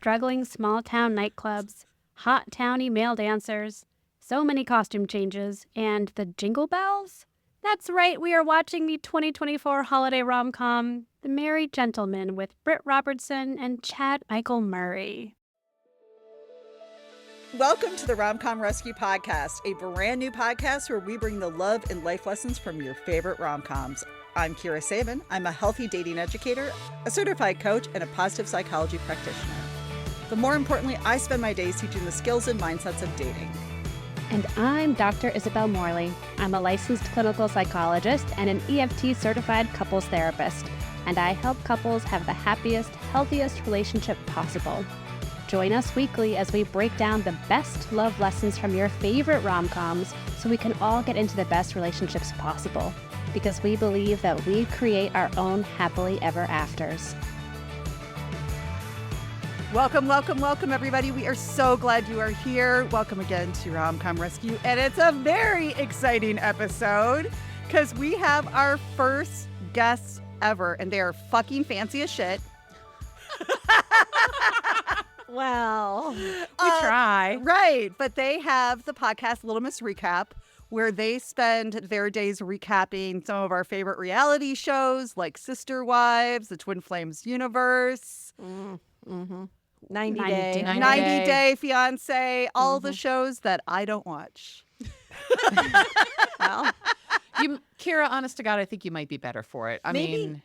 struggling small-town nightclubs, hot towny male dancers, so many costume changes, and the jingle bells? That's right, we are watching the 2024 holiday rom-com, The Merry Gentleman, with Britt Robertson and Chad Michael Murray. Welcome to the Rom-Com Rescue Podcast, a brand new podcast where we bring the love and life lessons from your favorite rom-coms. I'm Kira Sabin. I'm a healthy dating educator, a certified coach, and a positive psychology practitioner. But more importantly, I spend my days teaching the skills and mindsets of dating. And I'm Dr. Isabel Morley. I'm a licensed clinical psychologist and an EFT certified couples therapist, and I help couples have the happiest, healthiest relationship possible. Join us weekly as we break down the best love lessons from your favorite rom-coms so we can all get into the best relationships possible, because we believe that we create our own happily ever afters. Welcome, welcome, welcome, everybody. We are so glad you are here. Welcome again to Rom-Com Rescue. And it's a very exciting episode because we have our first guests ever, and they are fucking fancy as shit. Well, we try. Right. But they have the podcast Little Miss Recap, where they spend their days recapping some of our favorite reality shows like Sister Wives, The Twin Flames Universe, 90 Day Fiance, all the shows that I don't watch. Well, Kira, honest to God, I think you might be better for it.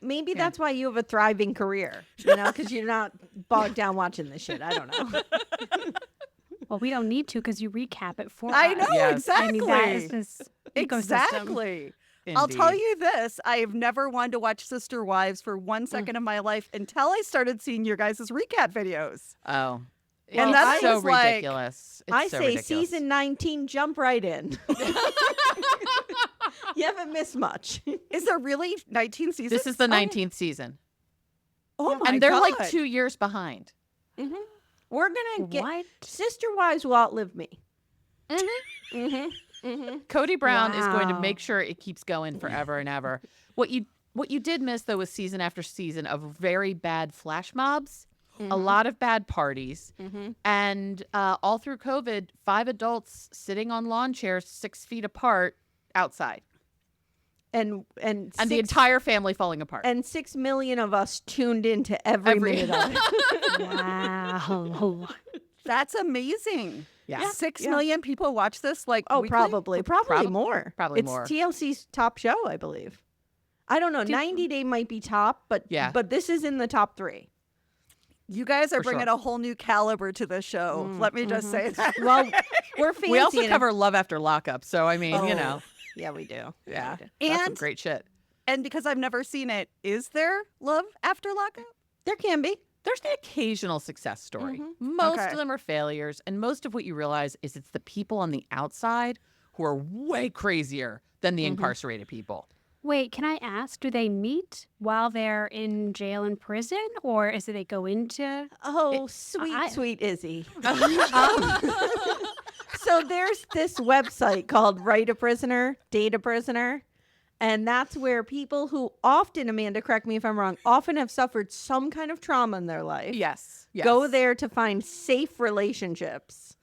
Maybe that's why you have a thriving career, because you're not bogged down watching this shit. I don't know. Well, we don't need to because you recap it for us. I know, Yes. exactly. I mean, that is this ecosystem. Exactly. I'll tell you this. I've never wanted to watch Sister Wives for 1 second of my life until I started seeing your guys' recap videos. Oh. And It's that so is like- ridiculous. It's I so say ridiculous. season 19, jump right in. You haven't missed much. Is there really 19 seasons? This is the 19th season. Oh my And they're God. like 2 years behind. We're going to get... What? Sister Wives will outlive me. Cody Brown is going to Wow. make sure it keeps going forever and ever. What you did miss, though, was season after season of very bad flash mobs, a lot of bad parties, and all through COVID, 5 adults sitting on lawn chairs 6 feet apart outside. And The entire family falling apart. And 6 million of us tuned into every minute of it. Wow. That's amazing. Yeah. 6 million people watch this like weekly? Probably more. Probably it's more. TLC's top show, I believe. I don't know. 90 Day might be top, but this is in the top 3. You guys are For bringing sure. a whole new caliber to the show. Let me just say that. Well, we're fancy. We also and- cover Love After Lockup, so I mean, you know, Yeah, we do. yeah, that's And- some great shit. And because I've never seen it, is there love after lockup? There can be. There's the occasional success story. Most Okay. of them are failures, and most of what you realize is it's the people on the outside who are way crazier than the incarcerated people. Wait, can I ask, do they meet while they're in jail and prison, or is it they go into... Oh, sweet Izzy. So there's this website called Write a Prisoner, Date a Prisoner. And that's where people who often, Amanda, correct me if I'm wrong, often have suffered some kind of trauma in their life. Yes. Go there to find safe relationships.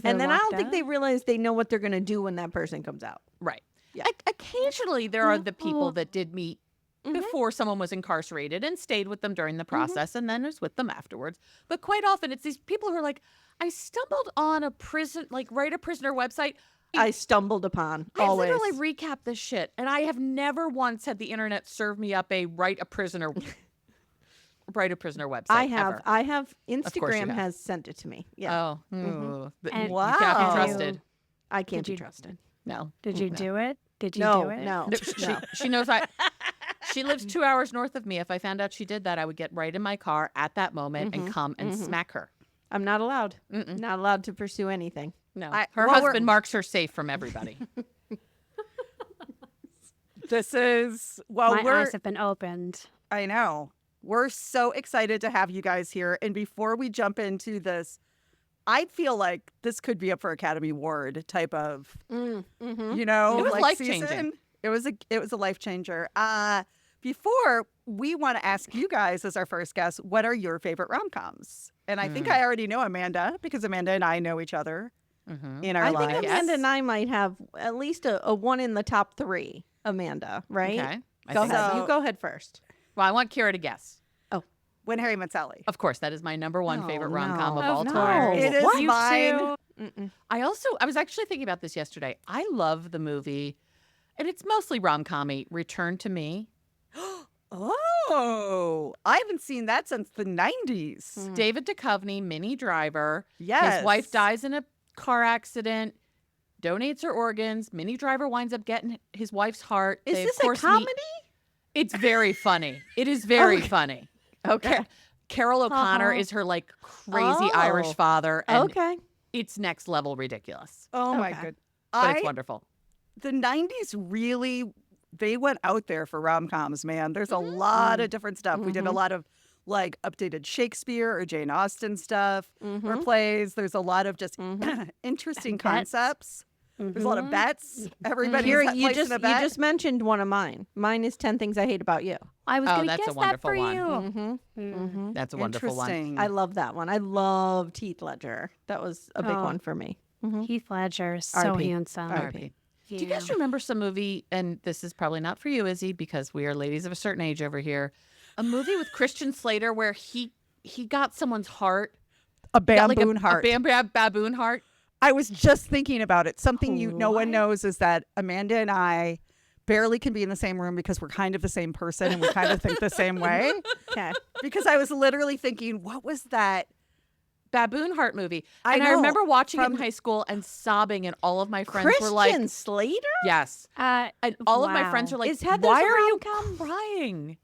And then I don't think they realize they know what they're going to do when that person comes out. Right. Yeah. Occasionally, there are the people that did meet before someone was incarcerated and stayed with them during the process and then was with them afterwards. But quite often, it's these people who are like, I stumbled on a prison, like Write a Prisoner website. I stumbled upon I always. literally recap this shit, and I have never once had the internet serve me up a Write a Prisoner website. I have. ever. I have. course you Instagram have. has sent it to me. Yeah. Oh, ooh. And- You can't be Wow. trusted. I can't Did be you- trusted. No. Did you do it? Did you No, do it? no. She knows she lives 2 hours north of me. If I found out she did that, I would get right in my car at that moment and come and smack her. I'm not allowed. Not allowed to pursue anything. No, I- her well, husband marks her safe from everybody. This is, well, My eyes have been opened. I know. We're so excited to have you guys here. And before we jump into this, I feel like this could be up for Academy Award type of, you know, It was like life-changing. season. It was a life changer. Before we want to ask you guys as our first guest, what are your favorite rom-coms? And I think I already know Amanda because Amanda and I know each other in our I lives. think Amanda and I might have at least a one in the top 3, Amanda, right? Okay. Go think ahead. so. You go ahead first. Well, I want Kira to guess. When Harry Met Sally. Of course, that is my number one Oh, favorite no. rom-com of Of all course. time. It is What? You mine. too. I was actually thinking about this yesterday. I love the movie, and it's mostly rom-com-y, Return to Me. Oh, I haven't seen that since the 90s. David Duchovny, Minnie Driver. Yes. His wife dies in a car accident, donates her organs. Minnie Driver winds up getting his wife's heart. Is They, of this a course, meet- comedy? It's very funny. It is very funny. Okay. Carol O'Connor is her like crazy Irish Oh. father, and Okay. it's next level ridiculous, Oh my Okay. good. but it's wonderful. The 90s really, they went out there for rom-coms, man. There's a lot of different stuff. We did a lot of like updated Shakespeare or Jane Austen stuff or plays. There's a lot of just interesting Bets. concepts. There's a lot of bets. Everybody's Here, placing a bet. you just mentioned one of mine. Mine is 10 Things I Hate About You. I was Oh, going to that's a guess that wonderful for one. you. That's a wonderful one. Interesting. I love that one. I loved Heath Ledger. That was a big Oh. one for me. Heath Ledger, so R.I.P. handsome. R.I.P. Do you guys remember some movie, and this is probably not for you, Izzy, because we are ladies of a certain age over here, a movie with Christian Slater where he got someone's heart. a Got, like, baboon heart. A baboon heart. I was just thinking about it. Something no one knows is that Amanda and I barely can be in the same room because we're kind of the same person and we kind of think the same way. Okay. Because I was literally thinking, what was that? Baboon heart movie. I And I know, remember watching it in from- high school and sobbing, and all of my friends Christian were like, Slater? yes. And all of my friends wow. are like, Is Heathers why a are you rom-com? crying?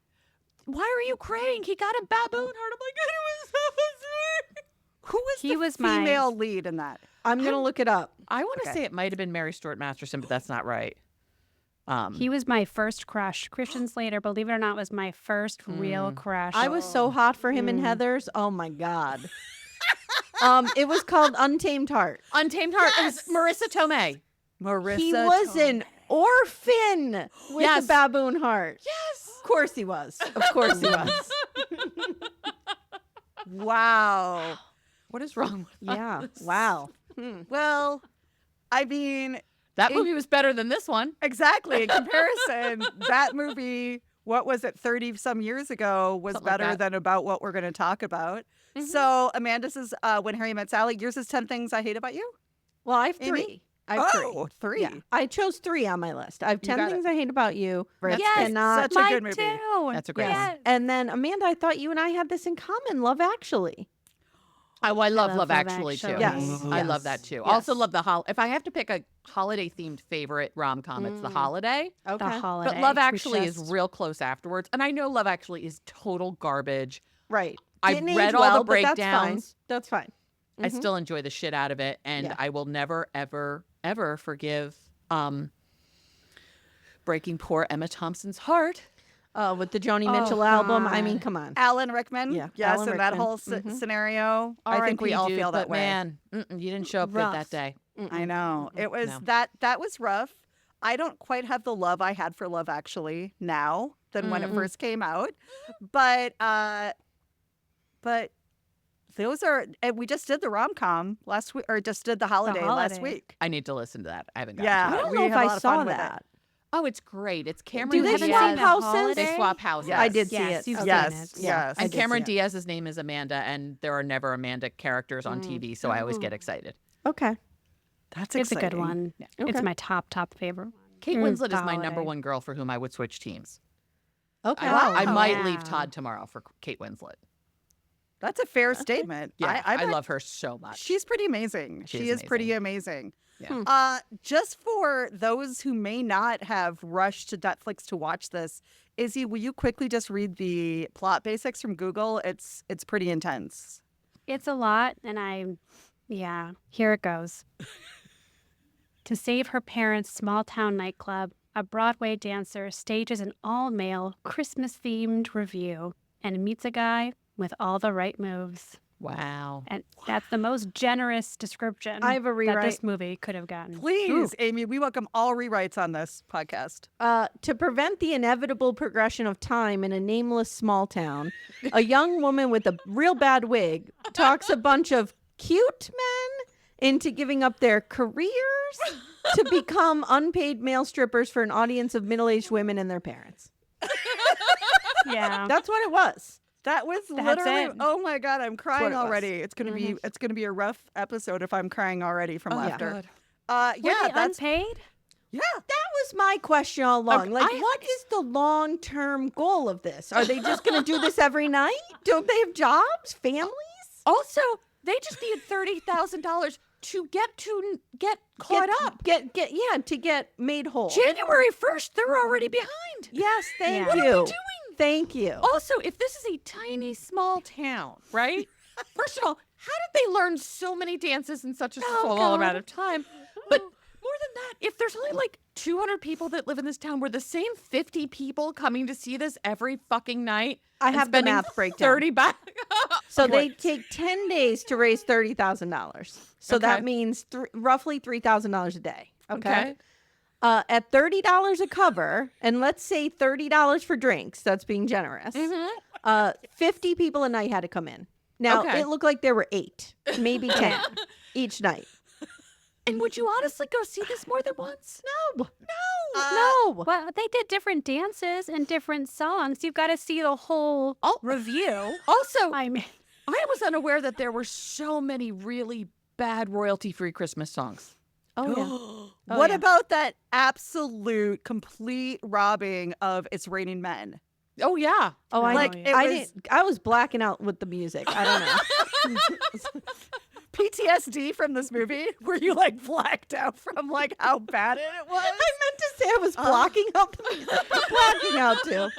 Why are you crying? He got a baboon heart. I'm like, it was so sweet. Who was He the was my- female lead in that? I'm going to look it up. I want to Okay. say it might have been Mary Stuart Masterson, but that's not right. He was my first crush. Christian Slater, believe it or not, was my first real crush. I was so hot for him in Heathers. Oh my God. It was called Untamed Heart. Untamed Heart. It was Marissa Tomei. Marissa. He was an orphan with Yes. a baboon heart. Yes. Of course he was. Of course he was. Wow. What is wrong with Yeah. Wow. Well, I mean, that movie was better than this one. exactly. In comparison, that movie, what was it, 30 some years ago, was Something like better that. than about what we're going to talk about. So Amanda's is When Harry Met Sally. Yours is 10 Things I Hate About You? Well, I have Amy? 3. I have 3. Oh, 3. Yeah. I chose 3 on my list. I have 10 got Things it. I Hate About You. That's Yes, cannot- such a mine good movie. too. That's a great Yes. one. And then, Amanda, I thought you and I had this in common. Love Actually. Oh, I love love Love Love Actually too. Actually. Yes. I Yes. love that too. Yes. Also love the if I have to pick a holiday themed favorite rom com, it's The Holiday. Okay. The holiday. But Love We Actually is just- real close afterwards, and I know Love Actually is total garbage. Right. I Didn't read age all well, the but that's fine. breakdowns. That's fine. I still enjoy the shit out of it, and Yeah. I will never, ever, ever forgive breaking poor Emma Thompson's heart. With the Joni Mitchell album. I mean, God. come on. Alan Rickman. Yeah, Yes, Alan in that Rickman. whole scenario. I think we R.I.P., all dude, feel that but way. Man, you didn't show up good Rough. that day. I know. It was No. that was rough. I don't quite have the love I had for Love Actually now than when it first came out. But those are and we just did the rom-com last week or just did the holiday last Holiday. week. I need to listen to that. I haven't gotten Yeah. to I it. don't we know if had a lot I of fun saw with it. that. Oh, it's great. It's Cameron Do they Diaz. swap houses? Holiday? They swap houses. Yes. I did see Yes, it. you've Okay. Yes, seen it. yes. I And did Cameron see it. Diaz's name is Amanda, and there are never Amanda characters on TV, so I always get excited. Okay. That's It's a exciting. good one. Okay. It's my top favorite one. Kate Mm, Winslet The is my number Holiday. one girl for whom I would switch teams. Okay. I might Yeah. leave Todd tomorrow for Kate Winslet. That's a fair statement. Yeah, I I bet love her so much. She's pretty amazing. She She is is pretty amazing. Yeah. Just for those who may not have rushed to Netflix to watch this, Izzy, will you quickly just read the plot basics from Google? It's pretty intense. It's a lot, and here it goes. To save her parents' small town nightclub, a Broadway dancer stages an all-male Christmas-themed revue and meets a guy with all the right moves. Wow. And that's the most generous description I have a that rewrite. this movie could have gotten. Please, Amy, we welcome all rewrites on this podcast. To prevent the inevitable progression of time in a nameless small town, a young woman with a real bad wig talks a bunch of cute men into giving up their careers to become unpaid male strippers for an audience of middle-aged women and their parents. Yeah. That's what it was. That was That's literally. it. Oh my God, I'm crying it was. already. It's gonna be. It's gonna be a rough episode if I'm crying already from Oh, yeah. laughter. Were Yeah, they that's unpaid? yeah. That was my question all along. Okay, Like, I- what is the long-term goal of this? Are they just going to do this every night? Don't they have jobs, families? Also, they just need $30,000 to get caught up. To get made whole. January 1st, they're already behind. Yes, thank Yeah. you. What are we doing? Thank you. Also, if this is a tiny, small town, right? First of all, how did they learn so many dances in such a small amount of time? But more than that, if there's only like 200 people that live in this town, were the same 50 people coming to see this every fucking night? I and have the spending math breakdown. 30 back. So they take 10 days to raise $30,000. So that Okay. means roughly $3,000 a day. Okay. At $30 a cover, and let's say $30 for drinks, that's being generous. 50 people a night had to come in. Now, Okay. it looked like there were 8, maybe 10 each night. And would you honestly go see this more than once? No. No. Well, they did different dances and different songs. You've got to see the whole review. Also, I mean, I was unaware that there were so many really bad royalty-free Christmas songs. Oh, yeah. What yeah. about that absolute complete robbing of It's Raining Men? Oh, yeah. Oh, I Like, know. it I was- didn't. I was blacking out with the music. I don't know. PTSD from this movie? Were you like blacked out from like how bad it was? I meant to say I was blocking out the music. Blacking out too.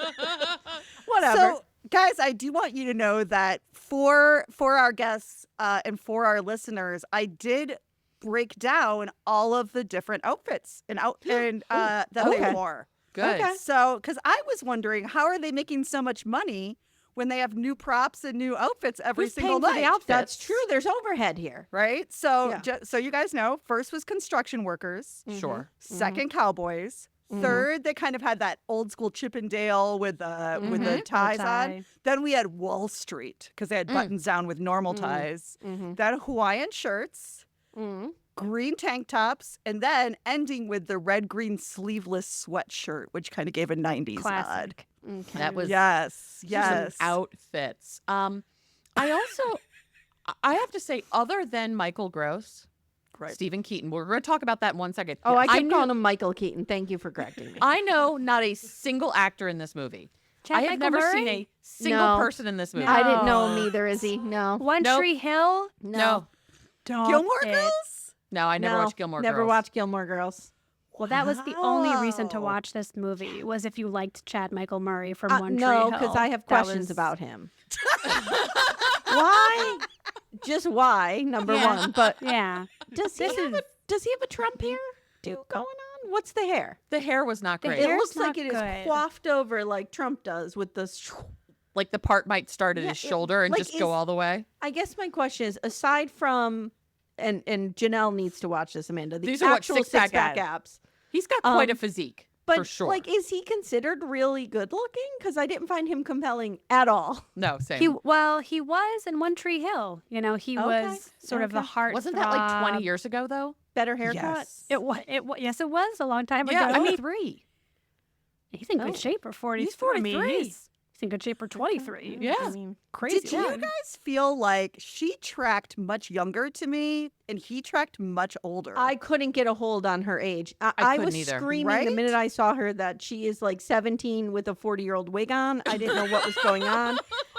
Whatever. So, guys, I do want you to know that for our guests and for our listeners, I did break down all of the different outfits that they Okay. wore. Good. Okay. So, because I was wondering, how are they making so much money when they have new props and new outfits every Who's single paying for the night? outfits? That's true. There's overhead here. Right? So, Yeah. so you guys know, first was construction workers, Sure. second cowboys, third they kind of had that old school Chippendale with the ties on. tie. Then we had Wall Street because they had buttons down with normal ties. Then Hawaiian shirts, green tank tops, and then ending with the red-green sleeveless sweatshirt, which kind of gave a 90s nod. classic. That was Yes, some yes. outfits. I also, I have to say, other than Michael Gross, Right. Stephen Keaton, we're going to talk about that in 1 second. Oh, I kept knew- calling him Michael Keaton. Thank you for correcting me. I know not a single actor in this movie. Chad I have Michael never Murray? seen a single No. person in this movie. I didn't know him either, is he? No. One Nope. Tree Hill. No. Don't Gilmore it. Girls? No, I never No, watched Gilmore Never Girls. watched Gilmore Girls. Well, that was the only reason to Wow. watch this movie was if you liked Chad Michael Murray from One Tree No, Hill. because I have That questions was- about him. Why? Just why? Number Yeah. one. But Yeah. does he have a Trump hair going on? What's the hair? The hair was not The great. It hair's looks like not it is good. coiffed over like Trump does with the. Like the part might start at Yeah, his shoulder and like, just go is- all the way. I guess my question is, aside from, and Janelle needs to watch this, Amanda. The These are what actual six-pack six-pack abs. abs. He's got quite a Um, physique, But for sure. like, is he considered really good looking? Because I didn't find him compelling at all. No, same. He was in One Tree Hill. You know, he Okay, was sort of the okay. heart. Wasn't that like 20 years ago, though? Better haircut. Yes. Yes, it was a long time Yeah, ago. I mean, 23. he's in good Oh. shape for 40. He's I mean, 43. he's in good shape for 23. Yeah. I mean, Crazy. Did you guys feel like she tracked much younger to me and he tracked much older? I couldn't get a hold on her age. I couldn't was either. screaming the Right? minute I saw her that she is like 17 with a 40-year-old wig on. I didn't know what was going on.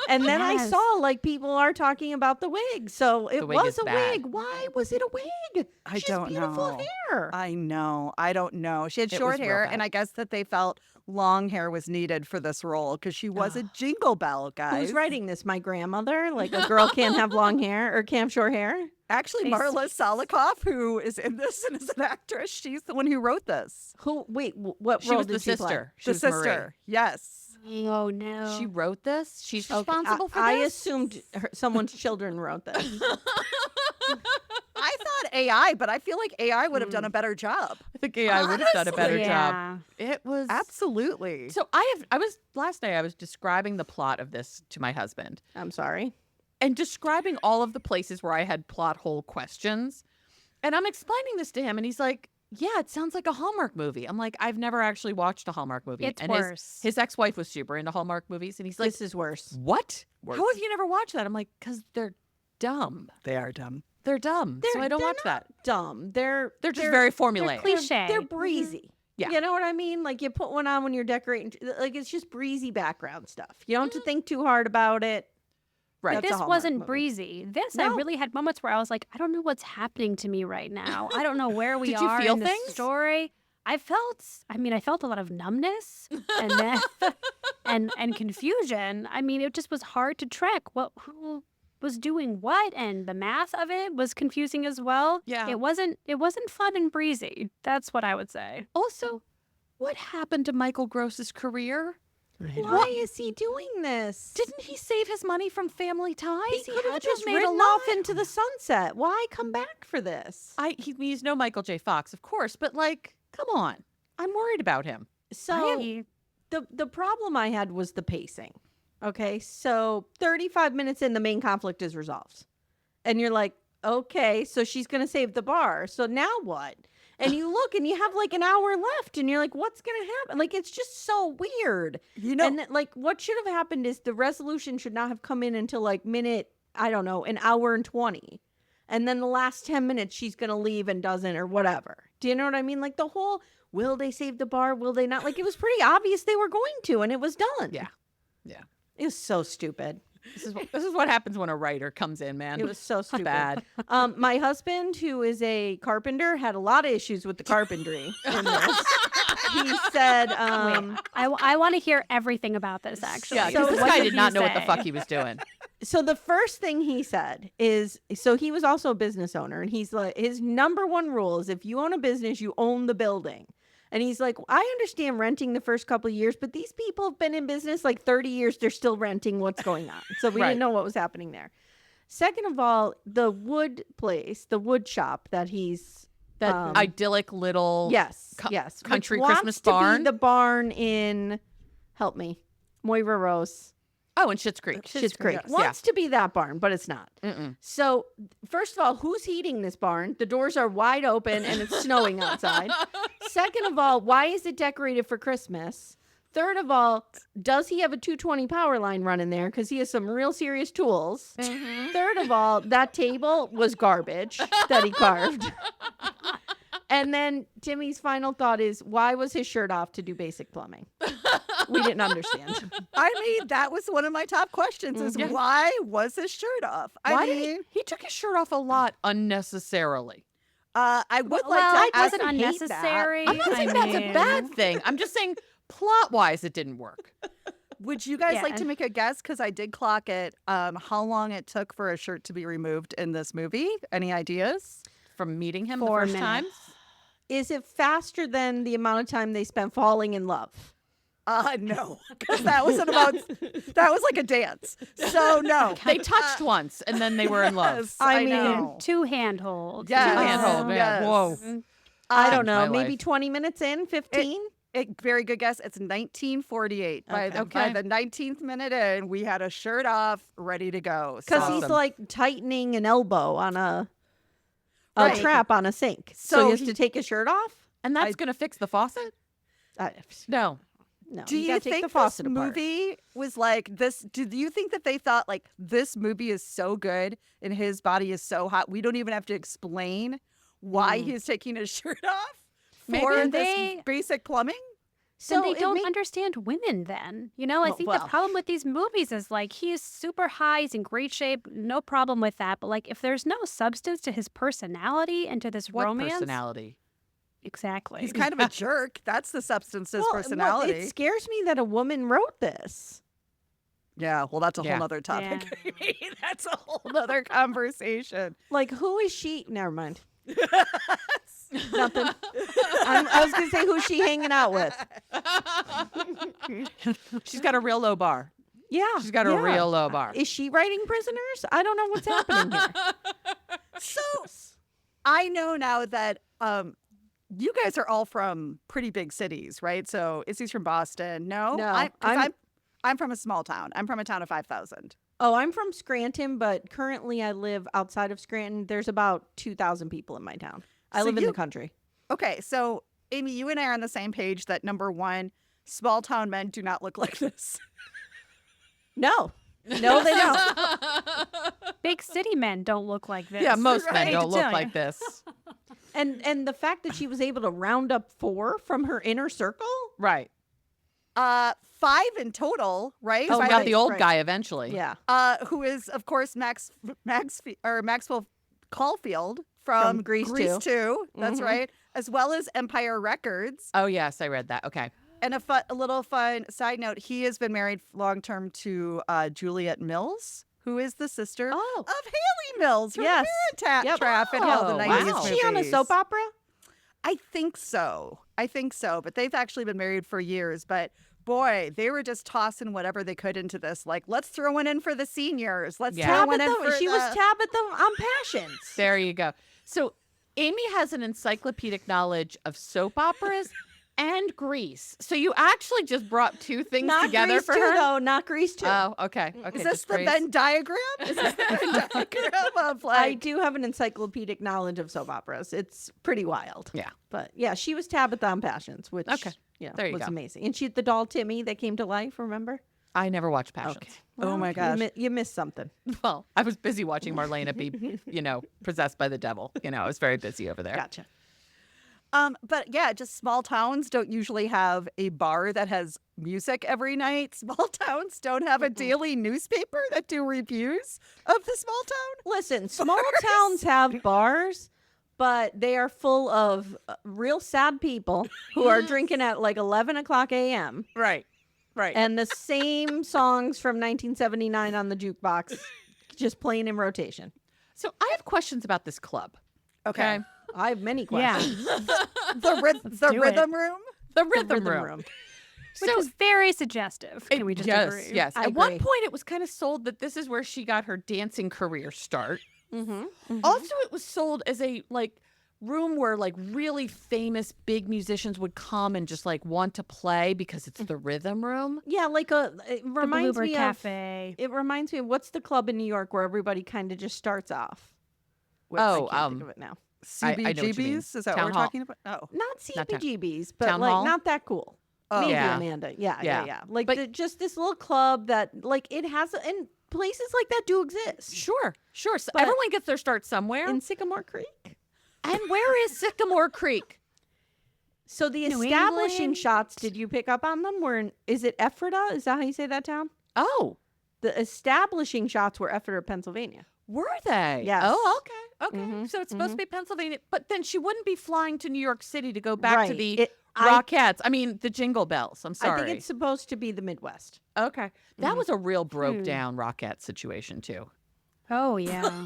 And then I Yes. saw like people are talking about the wig. So it The wig was is a bad. wig. Why was it a wig? I She don't has beautiful know. hair. I know. I don't know. She had It short was real hair, bad. and I guess that they felt long hair was needed for this role because she was a jingle bell, guys. Who's writing this? My grandmother? Like a girl can't have long hair or can't have short hair? Actually, Marla Salikoff, who is in this and is an actress, she's the one who wrote this. Who? Wait, what She role was did the she play? sister. She The was Marie. sister. Yes. Oh no. She wrote this. She's Okay, responsible for I this. assumed someone's children wrote this. I thought AI, but I feel like AI would have done a better job. I think AI would have done a better job. Yeah. It was Absolutely. So last night I was describing the plot of this to my husband I'm sorry. and describing all of the places where I had plot hole questions. And I'm explaining this to him and he's like, "Yeah, it sounds like a Hallmark movie." I'm like, "I've never actually watched a Hallmark movie." It's and worse. His ex-wife was super into Hallmark movies and he's like, This is worse. "What? Worse. How have you never watched that?" I'm like, "Cuz they're dumb. They are dumb. They're dumb. so I don't they're watch that." Dumb. They're They're just very formulaic. cliche. They're breezy. Yeah. You know what I mean? Like you put one on when you're decorating. Like it's just breezy background stuff. You don't have to think too hard about it. Right. That's a This Hallmark wasn't movie. breezy. This, I No. really had moments where I was like, I don't know what's happening to me right now. I don't know where we Did you are feel in the things? story. I felt a lot of numbness and then, and confusion. I mean, it just was hard to track who was doing what, and the math of it was confusing as well. Yeah. It wasn't fun and breezy. That's what I would say. Also, what happened to Michael Gross's career? Why is he doing this? Didn't he save his money from Family Ties? he could have had just made a ridden lot. off into the sunset? Why come back for this? He's no Michael J. Fox, of course, but like, come on. I'm worried about him. So I- the problem I had was the pacing. Okay, so 35 minutes in, the main conflict is resolved, and you're like, okay, so she's gonna save the bar. So now what? And you look, and you have like an hour left, and you're like, what's gonna happen? Like it's just so weird. You know, And like what should have happened is the resolution should not have come in until like minute, I don't know, an hour and 20. And then the last 10 minutes she's going to leave and doesn't or whatever. Do you know what I mean? Like the whole, will they save the bar? Will they not? Like it was pretty obvious they were going to, and it was done. Yeah. Yeah. It was so stupid. This is what happens when a writer comes in, man. It was so stupid. bad. My husband, who is a carpenter, had a lot of issues with the carpentry in this. He said, I want to hear everything about this, actually. Yeah, So because this what guy did did he not know what the say? fuck he was doing. so the first thing he said is, so he was also a business owner, and he's like, his number one rule is if you own a business, you own the building. And he's like, I understand renting the first couple of years, but these people have been in business like 30 years. They're still renting. What's going on? So we Right. didn't know what was happening there. Second of all, the wood place, the wood shop that he's That idyllic little yes, co- yes, which country wants Christmas to be barn. the barn in, help me, Moira Rose. Oh, and Schitt's Creek. Schitt's Creek yes. wants to be that barn, but it's not. Mm-mm. So, first of all, who's heating this barn? The doors are wide open and it's snowing outside. Second of all, why is it decorated for Christmas? Third of all, does he have a 220 power line running there? Because he has some real serious tools. Third of all, that table was garbage that he carved. And then Timmy's final thought is, why was his shirt off to do basic plumbing? We didn't understand. I mean, that was one of my top questions is Yeah. why was his shirt off? Why I did mean, he took his shirt off a lot unnecessarily? I would Well, like it to wasn't hate that. unnecessary. I'm not saying that's a bad thing. I'm just saying plot-wise it didn't work. Would you guys like Yeah. to make a guess? Because I did clock it. How long it took for a shirt to be removed in this movie? Any ideas? From meeting him 4 the first time. minutes. Is it faster than the amount of time they spent falling in love? No, because that wasn't about. That was like a dance. So no, They touched once and then they were in love. Yes, I I mean, know. 2 handholds. Yes. Handhold, man. Yes. Whoa. I don't Changed know, my maybe life. 20 minutes in, 15? Very good guess. It's 1948. By Okay. the 19th minute in, we had a shirt off, ready to go. Because So- he's like tightening an elbow on a Right. trap on a sink. So, So he has he- to take his shirt off? And that's going to fix the faucet? No. No. Do you gotta take think the this faucet apart. movie was like this? Do you think that they thought like this movie is so good and his body is so hot, we don't even have to explain why he's taking his shirt off Maybe for this they- basic plumbing? So they it don't make- understand women then. You know, I Well, think well. the problem with these movies is like he is super high, he's in great shape, no problem with that. But like if there's no substance to his personality and to this What romance. personality? Exactly. He's kind of a jerk. That's the substance to his Well, personality. it scares me that a woman wrote this. Yeah, well, that's a Yeah. whole nother topic. That's a whole nother conversation. Like, who is she? Never mind. Nothing. I was going to say, who's she hanging out with? She's got a real low bar. Yeah. She's got a real low bar. Is she writing prisoners? I don't know what's happening here. So I know now that you guys are all from pretty big cities, right? So Izzy's from Boston. No, No, I'm from a small town. I'm from a town of 5,000. Oh, I'm from Scranton, but currently I live outside of Scranton. There's about 2,000 people in my town. I So live in you- the country. Okay, so Amy, you and I are on the same page that number one, small town men do not look like this. No, they don't. Big city men don't look like this. Yeah, most men Hate don't to look tell ya. like this. And the fact that she was able to round up 4 from her inner circle. Right. 5 in total, right? Oh, We right, got the old right. guy eventually. Yeah. Who is of course Maxwell Caulfield from Grease 2. 2. That's Mhm. right, as well as Empire Records. Oh, yes, I read that. Okay. And a little fun side note: he has been married long term to Juliet Mills, who is the sister Oh. of Haley Mills from Yes. Parent Yep. Trap and all the Oh, 90s wow. Isn't she on a movies. soap opera? I think so. But they've actually been married for years. But boy, they were just tossing whatever they could into this. Like, let's throw one in for the seniors. Let's Yeah. throw one in for She the... was Tabitha on Passions. There you go. So Amy has an encyclopedic knowledge of soap operas and Grease. So you actually just brought two things Not together Grease for 2, her? though. Not Grease 2. Oh, okay. Okay. Is this just the Grease. Venn diagram? Is this the Venn diagram of I like... do have an encyclopedic knowledge of soap operas. It's pretty wild. Yeah. But yeah, she was Tabitha on Passions, which Okay. There you was go. amazing. And she the doll Timmy that came to life, remember? I never watched Passions. Oh my gosh. You missed something. Well, I was busy watching Marlena be, possessed by the devil. I was very busy over there. Gotcha. But yeah, just small towns don't usually have a bar that has music every night. Small towns don't have a daily newspaper that do reviews of the small town. Listen, small towns have bars, but they are full of real sad people who are drinking at like 11 o'clock a.m. Right. Right. and the same songs from 1979 on the jukebox just playing in rotation. So I have questions about this club. Okay. I have many Yeah, questions. The do rhythm room. The The rhythm room. which was very suggestive. Can we just yes, agree? Yes. I At one agree. point, it was kind of sold that this is where she got her dancing career start. Mm-hmm. Also, it was sold as a room where really famous big musicians would come and just want to play because it's the rhythm room. Yeah, it The reminds Bluebird me Cafe. It reminds me of what's the club in New York where everybody kind of just starts off. Oh, I can't think of it now. I know what you mean. CBGBs? Is that Town what we're Hall. talking about? Oh. Not Not town- CBGBs, but Town Hall? not that cool. Oh. Maybe Yeah. Amanda. Yeah. Yeah. Like But- just this little club that it has, and places like that do exist. Sure. So But- everyone gets their start somewhere. In Sycamore Creek. And where is Sycamore Creek? So the New establishing England? shots, did you pick up on them? Is it Ephrata? Is that how you say that town? Oh, The establishing shots were Ephrata, Pennsylvania. were they? Yes. Oh, okay. Okay. Mhm, So it's supposed to be Pennsylvania, but then she wouldn't be flying to New York City to go back to Right. the I Rockettes. I mean, the Jingle Bells. I'm sorry. think it's supposed to be the Midwest. okay. That was a real broke Hmm. down Rockette situation too. Oh yeah.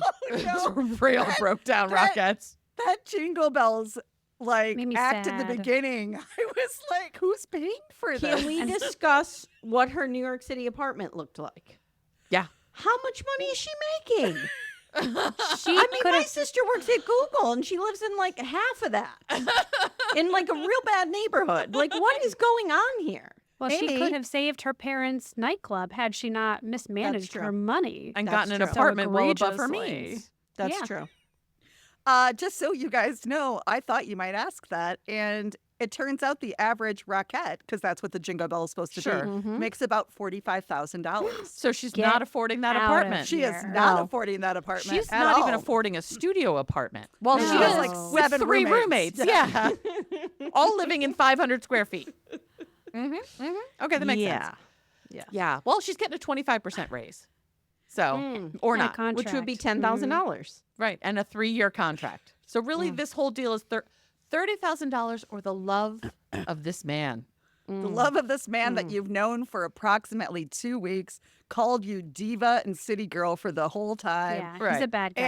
Real broke down that- Rockettes. That Jingle Bells Made me act in the sad. beginning. I was like, who's paying for this? Can we discuss what her New York City apartment looked like? Yeah. How much money is she making? She I mean, could my have. sister works at Google and she lives in half of that in a real bad neighborhood. What is going on here? Well, she Amy. could have saved her parents' nightclub had she not mismanaged true. her money. And That's gotten an true. apartment well above her Outrageously. means. That's Yeah. true. Just so you guys know, I thought you might ask that. And it turns out the average Rockette, because that's what the Jingle Bell is supposed to Sure. be, Mhm. makes about $45,000. So she's Get not affording that out of apartment. She is Here. not No. affording that apartment. She's at not even all. affording a studio apartment. Well, No. she She has, is like, with 7 three roommates. roommates. Yeah. All living in 500 square feet. Okay, that makes sense. Yeah. Well, she's getting a 25% raise. So, Mm. or And a not. contract. Which would be $10,000. Right. And a 3-year contract. So, really, this whole deal is $30,000 or the love of this man. The love of this man that you've known for approximately 2 weeks called you diva and city girl for the whole time. Yeah, he's Right. a bad guy.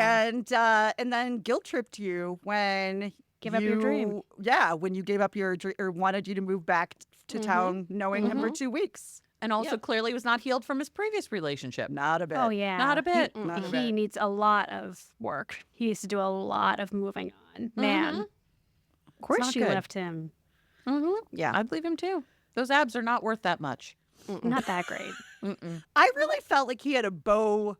And then guilt tripped you when Give up your dream. Yeah, when you gave up your dream or wanted you to move back to town knowing him for 2 weeks. And also clearly was not healed from his previous relationship. Not a bit. Oh, yeah. Not a bit. Not a He bit. needs a lot of work. He needs to do a lot of moving on. Man. Of course not she good. left him. Yeah. I believe him too. Those abs are not worth that much. Not that great. I really felt like he had a Bo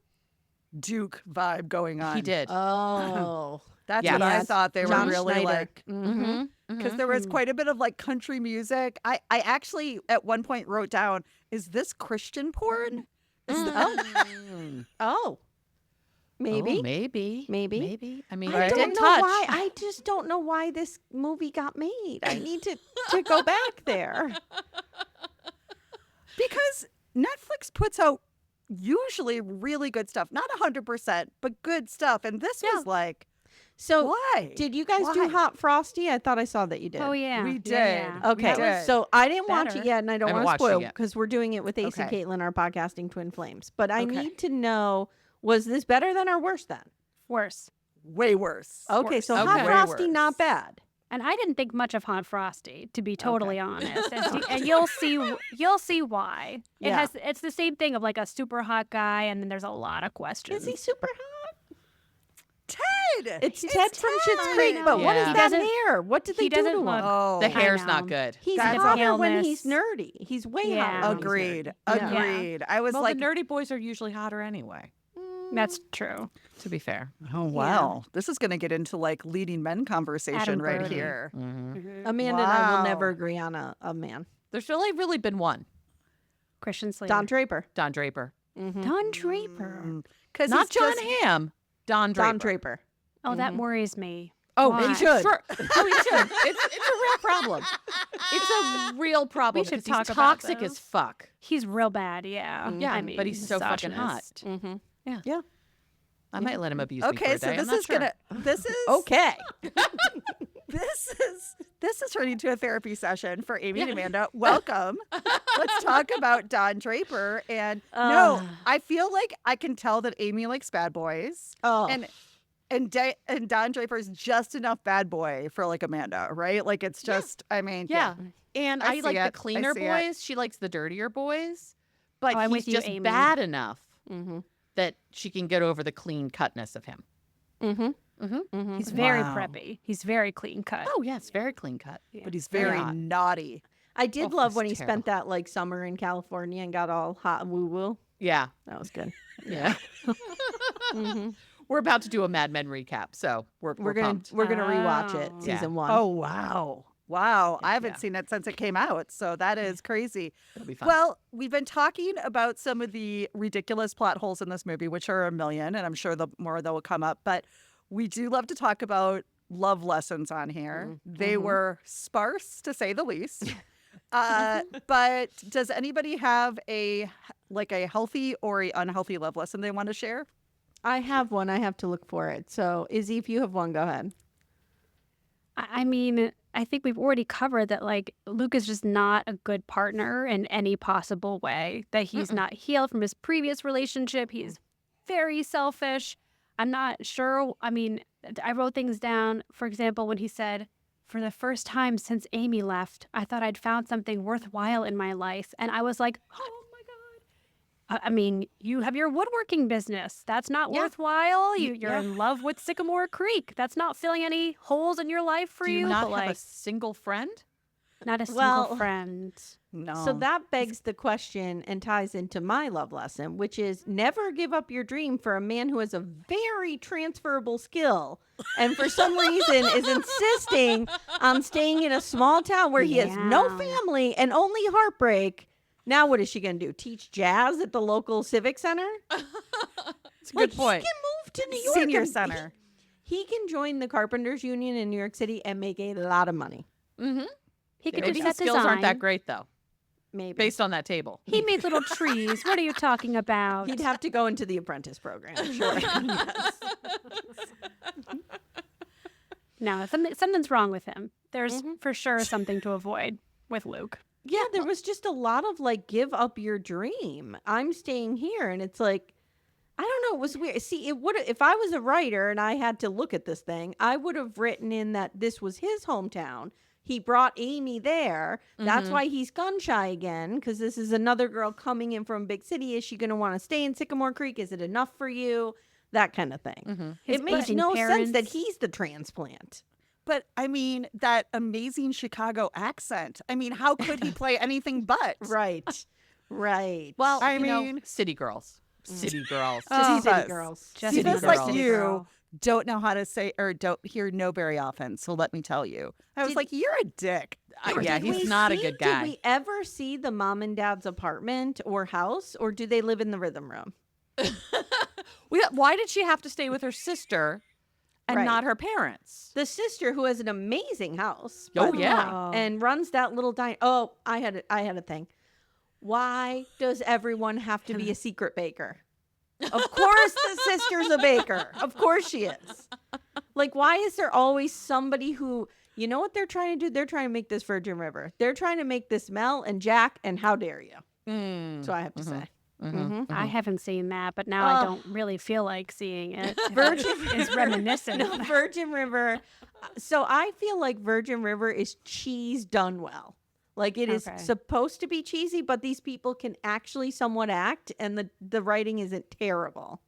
Duke vibe going on. He did. Oh. That's Yes. what I Yes. thought they John were really Schneider. like. Mm-hmm. Because there was quite a bit of like country music. I actually at one point wrote down, is this Christian porn? Oh. Maybe. Oh, maybe. Maybe. Maybe. I mean, I it don't did know touch. why. I just don't know why this movie got made. I need to go back there. Because Netflix puts out usually really good stuff. Not 100%, but good stuff. And this was like, So why? did you guys do Why? Hot Frosty? I thought I saw that you did. Oh, yeah. We Yeah, did. yeah. Okay, We did. so I didn't watch Better. it yet, and I don't Haven't want to watched it spoil yet. because we're doing it with Ace and Okay. Caitlin, our podcasting twin flames. But I Okay. need to know, was this better than or worse than? Worse. Way worse. Okay, so Okay. Hot Way Frosty, worse. not bad. And I didn't think much of Hot Frosty, to be totally honest. And you'll see why. Yeah. It's the same thing of like a super hot guy, and then there's a lot of questions. Is he super hot? Ted! It's Ted from Schitt's I Creek, know. but what Yeah. is He that doesn't- hair? What did they he do to doesn't him? look- Oh, The I hair's know. not good. He's That's hotter when paleness. he's nerdy. He's way Yeah. hotter. when he's agreed. nerdy. Yeah. Agreed. I was Well, like, the nerdy boys are usually hotter anyway, That's true. to be fair. oh, wow. This is going to get into like leading men conversation Adam right Brody. here. Amanda and I will Wow. never agree on a man. There's only really been one, Christian Slater. Don Draper. Don Draper. Don Draper. Because Not John Hamm. Don Draper. Don Draper. Oh, that worries me. Oh, Why? he should. Oh, he should. It's a real problem. It's a real problem. We should because talk he's about toxic this. as fuck. He's real bad, yeah. Yeah, I mean, but he's so fucking hot. misogynist. Yeah. I might let him abuse me for Okay, a so day. I'm this not is sure. this is Okay. this is turning into a therapy session for Amy and Amanda. Welcome. Let's talk about Don Draper. And no, I feel like I can tell that Amy likes bad boys. Oh. And Don Draper is just enough bad boy for like Amanda, right? Like it's just, I mean, Yeah. And I I, see like it. the I cleaner see it. boys. She likes the dirtier boys. But Oh, I'm he's with you, just Amy. bad enough Mm-hmm. that she can get over the clean cutness of him. Mm-hmm. He's very Wow. preppy. He's very clean cut. Oh, yes. Very clean cut. but he's very hot. naughty. I did Oh, love that's when he terrible. spent that like summer in California and got all hot and woo woo. Yeah. That was good. Yeah. We're about to do a Mad Men recap, so we're pumped. We're gonna rewatch it Oh. season Yeah. one. Oh, wow. Wow. I haven't Yeah. seen it since it came out. So that is crazy. It'll be fun. Well, we've been talking about some of the ridiculous plot holes in this movie, which are a million, and I'm sure more of them will come up. But we do love to talk about love lessons on here. They were sparse, to say the least. But does anybody have a healthy or a unhealthy love lesson they want to share? I have one. I have to look for it. So Izzy, if you have one, go ahead. I mean, I think we've already covered that, like, Luke is just not a good partner in any possible way, that he's not healed from his previous relationship. He's very selfish. I'm not sure. I mean, I wrote things down. For example, when he said, for the first time since Amy left, I thought I'd found something worthwhile in my life. And I was like, oh my God. I mean, you have your woodworking business. That's not worthwhile. You're in love with Sycamore Creek. That's not filling any holes in your life for do you you. not but, have like, a single friend? not a single Well, friend. No. So that begs the question and ties into my love lesson, which is never give up your dream for a man who has a very transferable skill and for some reason is insisting on staying in a small town where he has no Yeah. family and only heartbreak. Now what is she going to do? Teach jazz at the local civic center? It's a good point. He can move to New York. Senior and center. He can join the Carpenters Union in New York City and make a lot of money. Mm-hmm. He could Maybe do his set skills aren't that design. great, though, Maybe. based on that table. He made little trees. What are you talking about? He'd have to go into the apprentice program. Sure. Yes. No, something's wrong with him. There's for sure something to avoid with Luke. Yeah, there was just a lot of like, give up your dream. I'm staying here. And it's like, I don't know. It was weird. See, it would if I was a writer and I had to look at this thing, I would have written in that this was his hometown. He brought Amy there. That's why he's gun shy again, because this is another girl coming in from a big city. Is she going to want to stay in Sycamore Creek? Is it enough for you? That kind of thing. His It makes aging no sense parents. that he's the transplant. But I mean, that amazing Chicago accent. I mean, how could he play anything but? Right. Right. Well, I you know, mean- city girls. City girls. Oh, City Jesus. girls. Just He City does like girls. you don't know how to say or don't hear no very often. So let me tell you. I was Did- like, you're a dick. Yeah, Did he's we not a see- good guy. Did we ever see the mom and dad's apartment or house, or do they live in the rhythm room? Why did she have to stay with her sister and Right. not her parents? The sister who has an amazing house. Oh, by the yeah. way, and runs that little Oh, I had a thing. Why does everyone have to be a secret baker? Of course the sister's a baker. Of course she is. Like, why is there always somebody who, you know what they're trying to do? They're trying to make this Virgin River. They're trying to make this Mel and Jack, and how dare you? So I have to say. I haven't seen that, but now I don't really feel like seeing it. Virgin is reminiscent. No, Virgin River. So I feel like Virgin River is cheese done well. Like it is Okay. supposed to be cheesy, but these people can actually somewhat act, and the writing isn't terrible.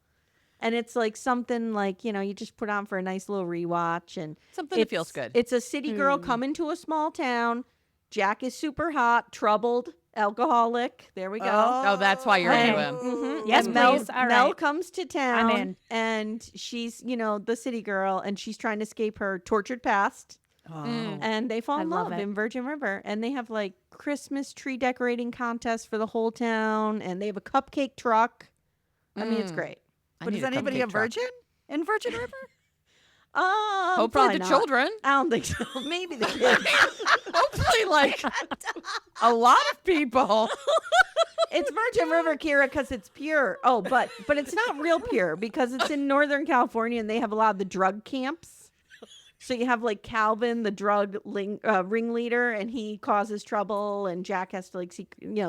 And it's like something like, you know, you just put on for a nice little rewatch, and Something that feels good. It's a city girl coming to a small town. Jack is super hot, troubled, alcoholic. There we go. Oh, that's why you're into Okay. him. Mhm. Yes, And Mel, please. All Mel right. comes to town, in. and she's, you know, the city girl, and she's trying to escape her tortured past. And they fall I in love love it. in Virgin River, and they have like Christmas tree decorating contests for the whole town, and they have a cupcake truck. I mean, it's great. I But need is a anybody cupcake a truck. virgin in Virgin River? Hopefully probably the not. children. I don't think so. Maybe the kids. Hopefully, like a lot of people. It's Virgin River, Kira, because it's pure. Oh, but it's not real pure because it's in Northern California, and they have a lot of the drug camps. So you have like Calvin, the drug ringleader, and he causes trouble, and Jack has to like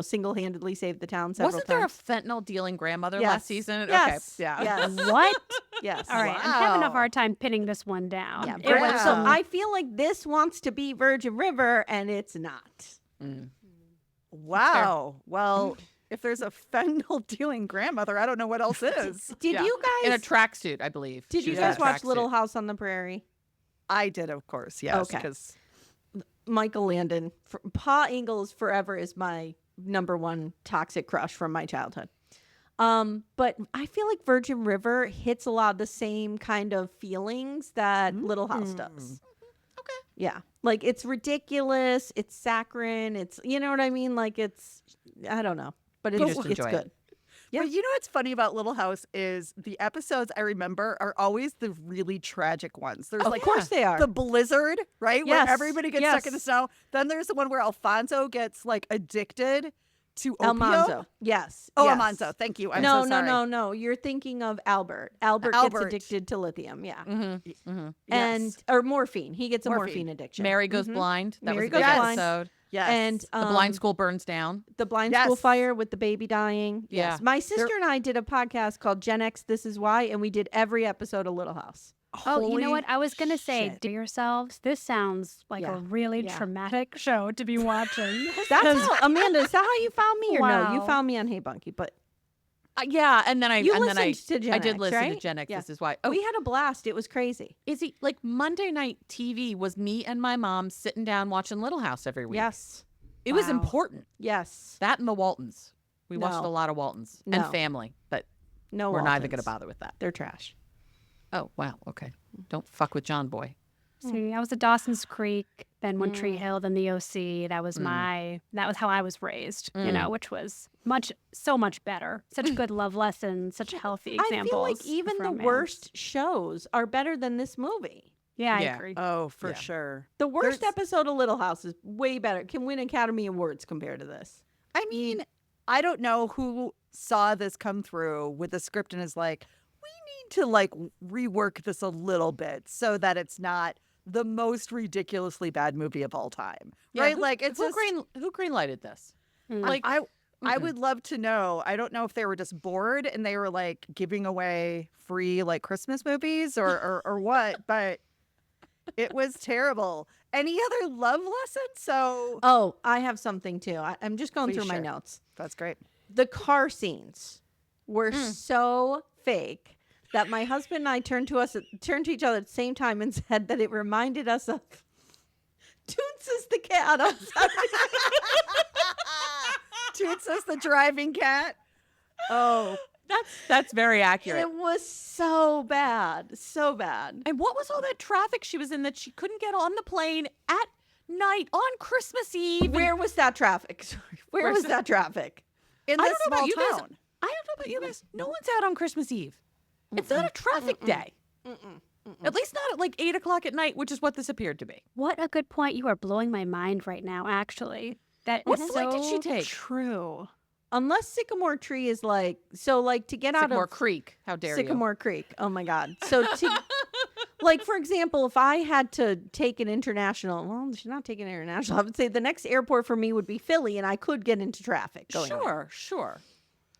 single-handedly save the town several Wasn't there a times. fentanyl dealing grandmother Yes. last season? Yes. Okay. Yeah. Yes. What? Yes. All right, I'm having a Wow. hard time pinning this one down. Yeah. It was, So I feel like this wants to be Virgin River, and it's not. Wow. Well, if there's a fentanyl dealing grandmother, I don't know what else is. Did Yeah. you In guys? a tracksuit, I believe. Did She you was in a guys watch tracksuit. Little House on the Prairie? I did, of course. Yes. Okay. Because Michael Landon, Pa Ingalls forever is my number one toxic crush from my childhood. But I feel like Virgin River hits a lot of the same kind of feelings that Little House does. Okay. Yeah. Like it's ridiculous, it's saccharine, it's, you know what I mean? Like it's, I don't know, but it's, just it's enjoy it. good. Yeah. But you know what's funny about Little House is the episodes I remember are always the really tragic ones. There's Of like course they are. the blizzard, right? Yes, Where everybody gets stuck in the yes. snow. Then there's the one where Alfonso gets like addicted to opioid. Almanzo. Yes. Oh, yes. Almanzo. Thank you. I'm no, so sorry. no. You're thinking of Albert. Albert Albert. gets addicted to lithium. Yeah. Yes. And or morphine. He gets a morphine Morphine. addiction. Mary Goes Blind. That Mary was a big Goes Blind. episode. yes. And The blind school burns down. the blind Yes. school fire with the baby dying. Yeah. Yes. My sister and I did a podcast called Gen X This Is Why, and we did every episode of Little House. oh, you know Holy what? I was going to say, shit. to yourselves, this sounds like Yeah. a really Yeah. traumatic show to be watching. That's how, Amanda, is that how you found me or no? You Wow. found me on Hey Bunky, but Yeah, and then I You and then I listened to Gen I did X, listen to right? Gen X. Yeah. This is why. Oh, we had a blast. It was crazy. is he like Monday night TV was me and my mom sitting down watching Little House every week. Yes. It was Wow. important. Yes. That and the Waltons. We watched No. a lot of Waltons No. and Family, but No, we're neither Waltons. going to bother with that. They're trash. Oh, wow. Okay. Don't fuck with John Boy. See, I was at Dawson's Creek, then One Tree Hill, then the OC. That was that was how I was raised, you know, which was so much better. Such good love lessons, such healthy examples. I feel like even of the romance. worst shows are better than this movie. Yeah, I Yeah. agree. Oh, for Yeah. sure. The worst There's- episode of Little House is way better. Can win Academy Awards compared to this. I mean, I don't know who saw this come through with the script and is like, we need to like rework this a little bit so that it's not the most ridiculously bad movie of all time. Yeah, right? who- Like it's who just, green who greenlighted this? Mm. Like I I would love to know. I don't know if they were just bored and they were like giving away free like Christmas movies or what, but it was terrible. Any other love lessons? So Oh, I have something too. I'm just going Please through my share. notes. that's great. The car scenes were so fake that my husband and I turned to each other at the same time and said that it reminded us of Toots is the cat. I'm sorry. Toots is the driving cat. Oh, That's very accurate. It was so bad. So bad. And what was all that traffic she was in that she couldn't get on the plane at night on Christmas Eve? Where was that traffic? Sorry. Where Where's was that traffic? in I this don't know small about you guys. town. I don't know about you guys. No one's out on Christmas Eve. It's not a traffic day. At least not at like 8 o'clock at night, which is what this appeared to be. What a good point. You are blowing my mind right now, actually. That What is flight did she so take? true. Unless Sycamore Tree is like, so like to get out Sycamore of Creek. How dare Sycamore Creek. Oh my God. So to, like, for example, if I had to take an international, well, she's not taking international. I would say the next airport for me would be Philly and I could get into traffic you? going there. Sure.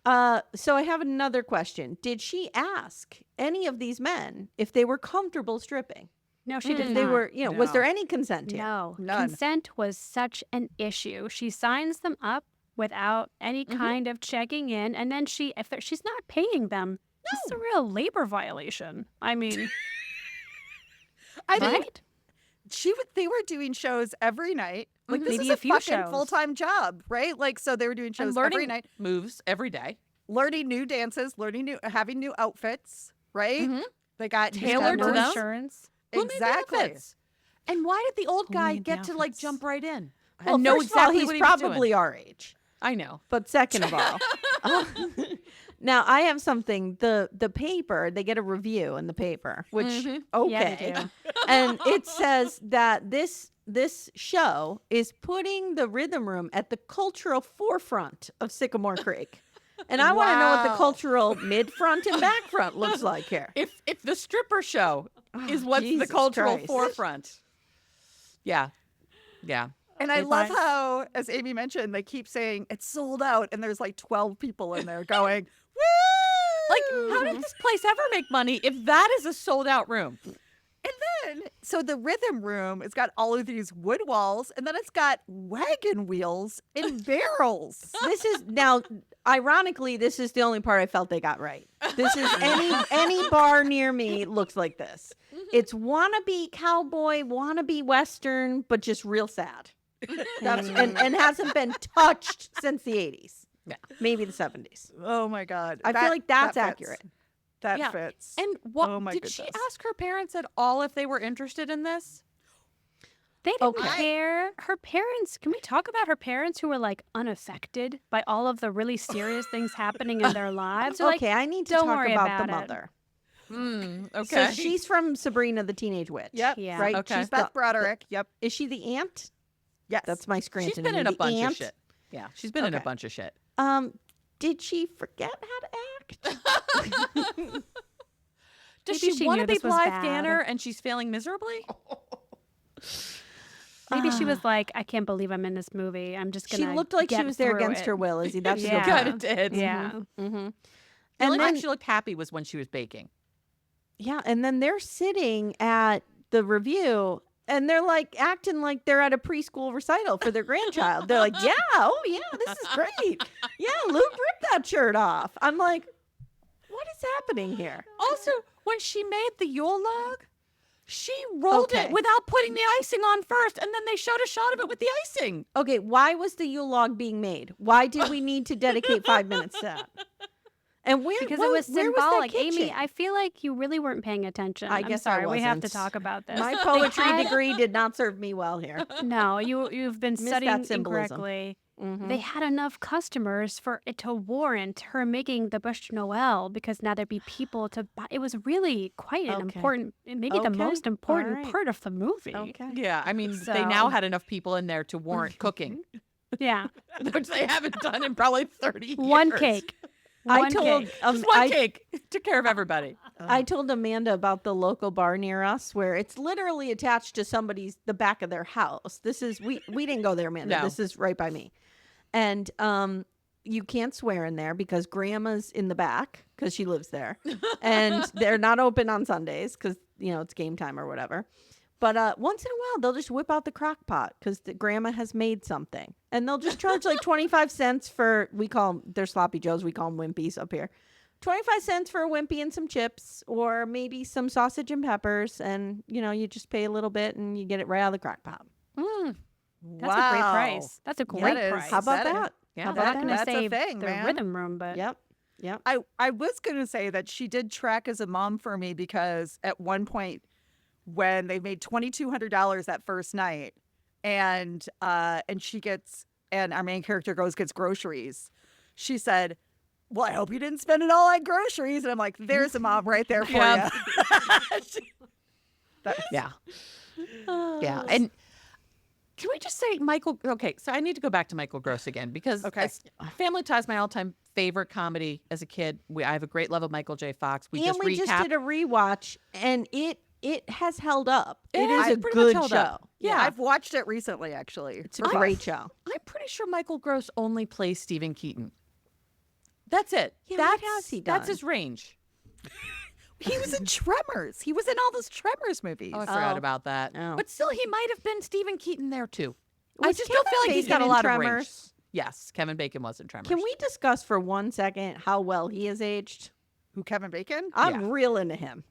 So I have another question. Did she ask any of these men if they were comfortable stripping? No, she did If not. they were, you know, was No. there any consent here? No, None. consent was such an issue. She signs them up without any kind of checking in, and then she's not paying them. This is a real labor violation. I mean, I mean, right? they were doing shows every night. Like this Maybe is a a few fucking shows. full-time job, right? Like so they were doing And shows learning every night, moves every day. learning new dances, having new outfits, right? Mhm. They got Tailored no to them? insurance. Who made the Exactly. outfits? And why did the old Who guy made the get to like outfits? jump right in Well, and know first of all, exactly he's what he was doing? probably our age. I know. But second of all, now I have something. The paper, they get a review in the paper, which Mhm. Yeah, they okay, do. and it says that this show is putting the rhythm room at the cultural forefront of Sycamore Creek. And I want to know what the Wow. cultural mid front and back front looks like here. If the stripper show is what's the Jesus cultural Christ. forefront. Yeah. And I If love I- how, as Amy mentioned, they keep saying it's sold out, and there's like 12 people in there going, "Woo!" Like, how did this place ever make money if that is a sold out room? And then, so the rhythm room, it's got all of these wood walls, and then it's got wagon wheels and barrels. This is now, ironically, this is the only part I felt they got right. This is any bar near me looks like this. It's wannabe cowboy, wannabe western, but just real sad. That's and hasn't been touched since the 80s. Yeah. Maybe the 70s. Oh my God. I feel like that's that fits. accurate. That Yeah. fits. And what Oh my did she goodness. ask her parents at all if they were interested in this? They didn't Okay. care. Her parents, can we talk about her parents who were like unaffected by all of the really serious things happening in their lives? They're like, Okay, I need to "Don't talk worry about about the it." mother. Okay. So she's from Sabrina the Teenage Witch. Yep. Yeah. Right? Okay. She's Beth the- Broderick. Yep. Is she the aunt? Yes. That's my Scranton. She's been name, in a the bunch of aunt. shit. Yeah. She's been in a Okay. bunch of shit. Did she forget how to act? Does Maybe she she want to knew be this was Blythe bad. Danner and she's failing miserably? maybe she was like, I can't believe I'm in this movie. I'm just She gonna. looked like she get was there through against it." her will, Izzy. That's Yeah. a good Kind point. of did. Yeah. Mm-hmm. The And only time then, she looked happy was when she was baking. yeah, and then they're sitting at the review and they're like acting like they're at a preschool recital for their grandchild. They're like, yeah, oh yeah, this is great. Yeah, Luke ripped that shirt off. I'm like, what is happening here? Also, when she made the Yule log, she rolled Okay. it without putting the icing on first, and then they showed a shot of it with the icing. Okay, why was the Yule log being made? Why did we need to dedicate 5 minutes to that? And where Because where- it was where that symbolic. Amy, kitchen? I feel like you really weren't paying attention. I I'm guess I sorry. We have to wasn't. talk about this. My poetry degree did not serve me well here. No, you've been Missed that studying symbolism. incorrectly. Mhm. They had enough customers for it to warrant her making the Bush Noel because now there'd be people to buy. It was really quite an Okay. important, maybe the Okay. most important All right. part of the movie. Okay. Yeah, I mean, they now So- had enough people in there to warrant cooking, Yeah, which they haven't done in probably 30 years. one cake. I One told cake. Just one cake. Took care of everybody. I told Amanda about the local bar near us where it's literally attached to the back of their house. This is we didn't go there, Amanda. No. This is right by me. And you can't swear in there because grandma's in the back because she lives there. And they're not open on Sundays because, it's game time or whatever. But once in a while, they'll just whip out the crock pot because the grandma has made something. And they'll just charge like 25 cents for, they're sloppy joes. We call them wimpies up here. 25 cents for a wimpy and some chips or maybe some sausage and peppers. And, you just pay a little bit and you get it right out of the crock pot. That's a great price. That's a great That is- price. How about that? Yeah. How I'm about not that? going to That's a say thing, the man. rhythm room, but Yep. I was going to say that she did track as a mom for me because at one point when they made $2,200 that first night and she gets, and our main character gets groceries, she said, well, I hope you didn't spend it all on groceries. And I'm like, there's a mom right there for Yeah. you. Yeah. Yeah. And can we just say Michael? Okay, so I need to go back to Michael Gross again because Okay. Family Ties, my all-time favorite comedy as a kid. I have a great love of Michael J. Fox. We just just recapped. did a rewatch and it has held up. It has is a pretty much good held show. up. Yeah. I've watched it recently, actually. It's a great show. I'm pretty sure Michael Gross only plays Stephen Keaton. That's it. Yeah, that's, what has he That's done? his range. He was in Tremors. He was in all those Tremors movies. Oh, I forgot Oh. about that. Oh. But still, he might have been Stephen Keaton there too. I Was just don't feel Kevin like he's got Bacon a in lot of range. Tremors? Yes, Kevin Bacon was in Tremors. Can we discuss for 1 second how well he has aged? Who, Kevin Bacon? I'm real into him.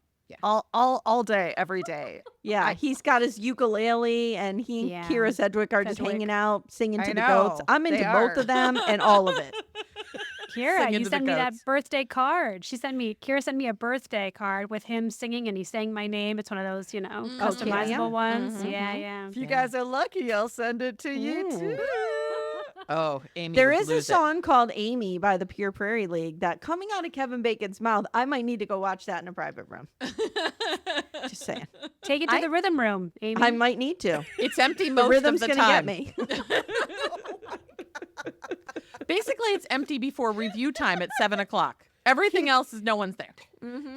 All day, every day. Yeah, he's got his ukulele, and he Yeah. and Kira Sedgwick are just Sedgwick. hanging out, singing I to the goats. know, I'm into they both are. of them and all of it. Kira, Sing you into the sent me that goats. birthday card. Kira sent me a birthday card with him singing, and he sang my name. It's one of those, customizable yeah. ones. Yeah, yeah. If you guys are lucky, I'll send it to you too. Oh, Amy. There would is a lose it. song called Amy by the Pure Prairie League that coming out of Kevin Bacon's mouth, I might need to go watch that in a private room. Just saying. Take it to the rhythm room, Amy. I might need to. It's empty The most rhythm's of the gonna time. get me. Basically, it's empty before review time at 7:00. Everything else is no one's there.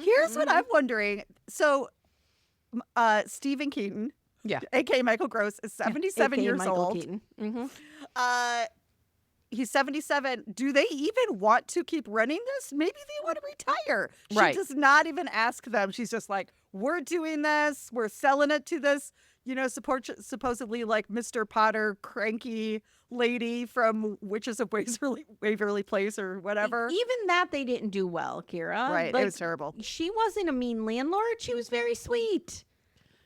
Here's what I'm wondering. So, Stephen Keaton, Yeah. aka Michael Gross, is 77 AKA years Michael old. Keaton. Mhm. He's 77. Do they even want to keep running this? Maybe they want to retire. She Right. does not even ask them. She's just like, we're doing this. We're selling it to this, supposedly like Mr. Potter cranky lady from Witches of Waverly Place or whatever. Even that they didn't do well, Kira. Right. Like, It was terrible. she wasn't a mean landlord. She was very sweet.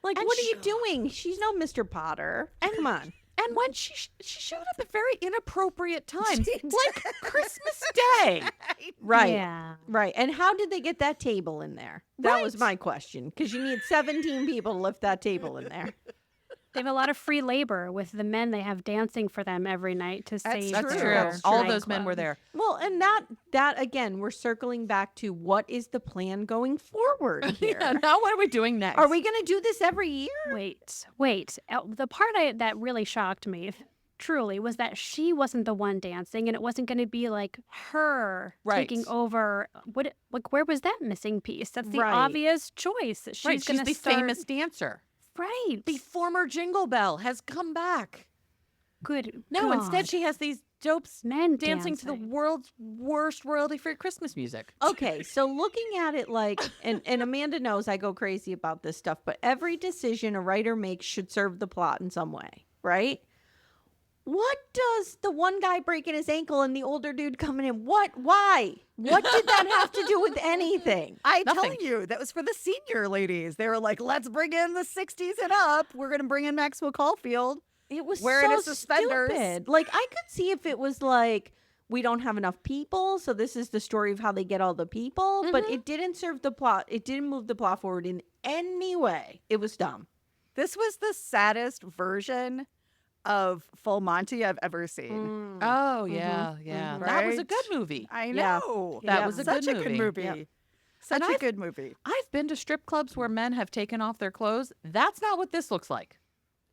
Like, And what are she- you doing? She's no Mr. Potter. Come on. And when she showed up at very inappropriate times, She did. like Christmas Day. Right. Yeah. Right. And how did they get that table in there? That was Right. my question. Because you need 17 people to lift that table in there. They have a lot of free labor with the men they have dancing for them every night to save That's true. true. their All those men nightclub. were there. Well, and that again, we're circling back to what is the plan going forward here? Yeah, now what are we doing next? Are we going to do this every year? Wait. The part that really shocked me, truly, was that she wasn't the one dancing, and it wasn't going to be like her Right. taking over. Where was that missing piece? That's the Right. obvious choice. That she's Right, she's gonna the start, famous dancer. Right. The former Jingle Bell has come back. Good. No, instead God. she has these dopes men dancing to the world's worst royalty-free Christmas music. Okay, so looking at it like, and Amanda knows I go crazy about this stuff, but every decision a writer makes should serve the plot in some way, right? What does the one guy breaking his ankle and the older dude coming in? Why? What did that have to do with anything? I'm Nothing. telling you, that was for the senior ladies. They were like, let's bring in the 60s and up. We're going to bring in Maxwell Caulfield. It was Wearing so his suspenders. stupid. Like, I could see if it was like, we don't have enough people, so this is the story of how they get all the people, but it didn't serve the plot. It didn't move the plot forward in any way. It was dumb. This was the saddest version of Full Monty I've ever seen. Oh, yeah, yeah. That was a Right? good movie. I Yeah. know. That Yeah. was a Such good a good movie. movie. Yep. Such And a good movie. I've been to strip clubs where men have taken off their clothes. That's not what this looks like.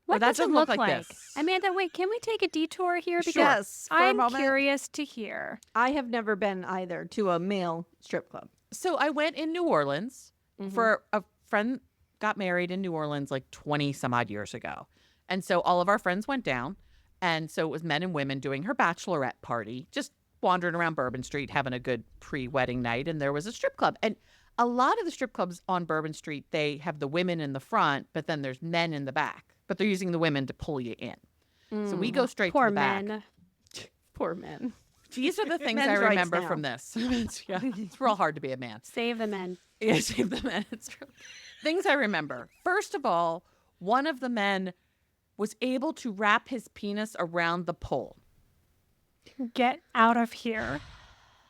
Or What that does it doesn't look like like? this. Amanda, wait, can we take a detour here? Because Yes, for a I'm moment. curious to hear. I have never been either to a male strip club. So I went in New Orleans for a friend got married in New Orleans like 20 some odd years ago. And so all of our friends went down. And so it was men and women doing her bachelorette party, just wandering around Bourbon Street having a good pre-wedding night, and there was a strip club. And a lot of the strip clubs on Bourbon Street, they have the women in the front, but then there's men in the back. But they're using the women to pull you in. So we go straight to Poor the back. men. Poor men. These are the things I Men's rights remember now. from this. Yeah, it's real hard to be a man. Save the men. Yeah, save the men. It's true. Things I remember. First of all, one of the men was able to wrap his penis around the pole. Get out of here.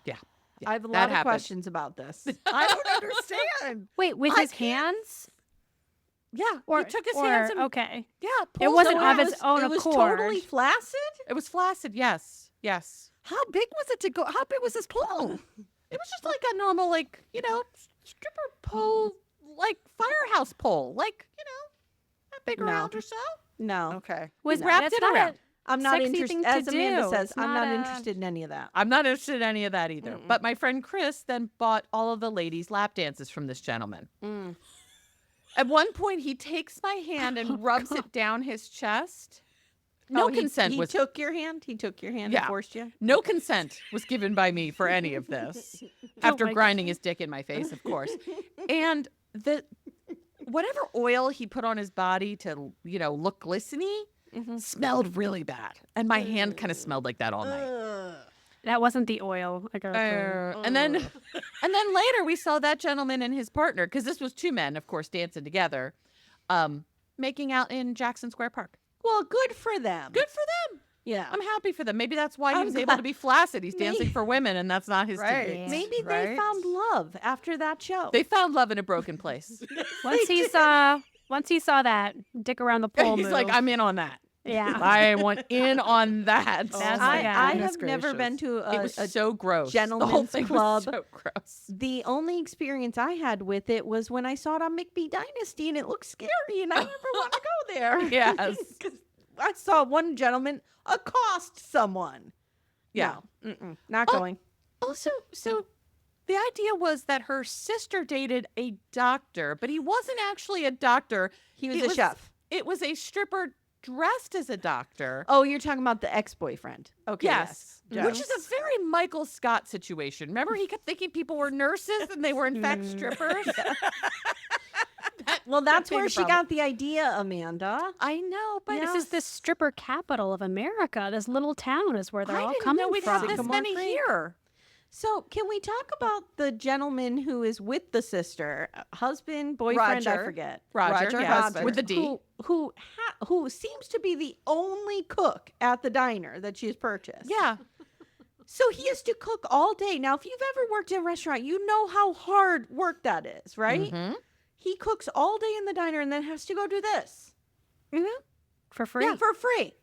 Yeah. I have a that lot of happened. questions about this. I don't understand. Wait, with his hands? Yeah. Or, he took his or- hands and okay. yeah, It pulled wasn't them of out. its own It was accord. totally flaccid? It was flaccid. Yes. Yes. How big was it to go? How big was this pole? It was just like a normal, like, stripper pole, like firehouse pole, like, a big No. round or so. No. Okay. Was wrapped that's it not around. I'm not Sexy interested. thing to As Amanda do. says, It's I'm not not a- interested in any of that. I'm not interested in any of that either. But my friend Chris then bought all of the ladies' lap dances from this gentleman. At one point, he takes my hand and rubs it down his chest. No Oh, he- consent he was took your hand? He took your hand Yeah. and forced you? no consent was given by me for any of this. After my grinding his dick in my face, of course. And the whatever oil he put on his body to, look glistening smelled really bad. And my hand kind of smelled like that all night. That wasn't the oil. I gotta tell you. And then later we saw that gentleman and his partner, because this was two men, of course, dancing together, making out in Jackson Square Park. Well, good for them. Good for them. Yeah. I'm happy for them. Maybe that's why he I'm was able glad- to be flaccid. He's dancing for women, and that's not his Right. technique. Maybe they Right. found love after that show. They found love in a broken place. Once he saw that dick around the pole He's move. like, I'm in on that. yeah. I want in on that. That's I, the guy. I Goodness have never gracious. been to It was a so gross. The whole gentleman's thing club. was so gross. The only experience I had with it was when I saw it on McBee Dynasty, and it looked scary, and I never want to go there. Yes. 'Cause I saw one gentleman accost someone. Yeah. No, not Oh, going. Also, so the idea was that her sister dated a doctor, but he wasn't actually a doctor. He was a chef. It was a stripper dressed as a doctor. Oh, you're talking about the ex-boyfriend. Okay. Yes. Yes. Which is a very Michael Scott situation. Remember, he kept thinking people were nurses and they were in fact strippers. Well, that's big where a she problem. got the idea, Amanda. I know, but This is the stripper capital of America. This little town is where they're I all didn't coming know we'd from. have this Sycamore many Creek. here. So, can we talk about the gentleman who is with the sister, husband, boyfriend? I Roger. forget. Roger, yes, husband. With the D. Who seems to be the only cook at the diner that she's purchased. Yeah. So he has to cook all day. Now, if you've ever worked in a restaurant, you know how hard work that is, right? Mhm. He cooks all day in the diner and then has to go do this. For free. Yeah, for free.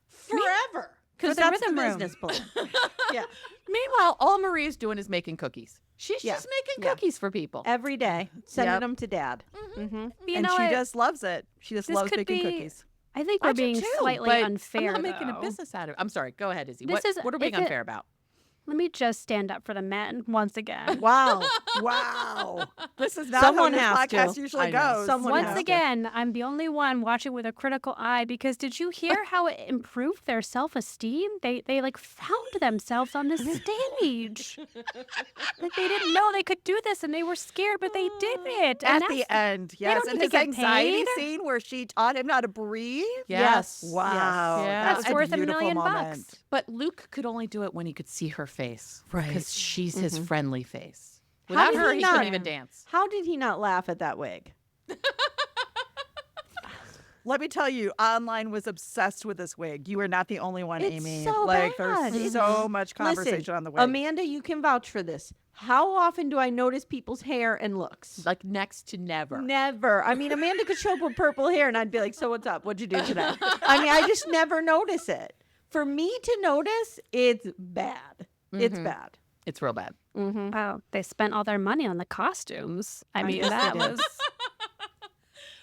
Forever. Because the that's the rhythm room. business plan. Yeah. Meanwhile, all Marie's doing is making cookies. She's Yeah. just making Yeah. cookies for people. Every day. Sending Yep. them to dad. You And know she what? just loves it. She just This loves could baking be- cookies. I think I we're do being too, slightly but unfair. I'm not making a though. business out of it. I'm sorry. Go ahead, Izzy. This is- What are we being if it- unfair about? Let me just stand up for the men once again. Wow. Wow. This is not Someone how has this podcast to. usually I know. goes. Someone Once has to. again, I'm the only one watching with a critical eye because did you hear how it improved their self-esteem? They like found themselves on this stage. Like they didn't know they could do this and they were scared, but they did it. At And the that's- end, yes. don't And need his to get anxiety paid. scene where she taught him how to breathe. Yes. Wow. Yeah. That's That's a worth $1 beautiful million moment. bucks. But Luke could only do it when he could see her face. Right. Because she's his friendly face. How Without did her, he he not- couldn't even dance. How did he not laugh at that wig? Let me tell you, online was obsessed with this wig. You are not the only one, It's Amy. so like bad. there's It's- so much conversation Listen, on the wig. Amanda, you can vouch for this. How often do I notice people's hair and looks? Like next to never. Never. I mean, Amanda could show up with purple hair and I'd be like, so what's up? What'd you do today? I mean, I just never notice it. For me to notice, it's bad. It's bad. It's real bad. Wow, they spent all their money on the costumes. I mean, guess they that did. was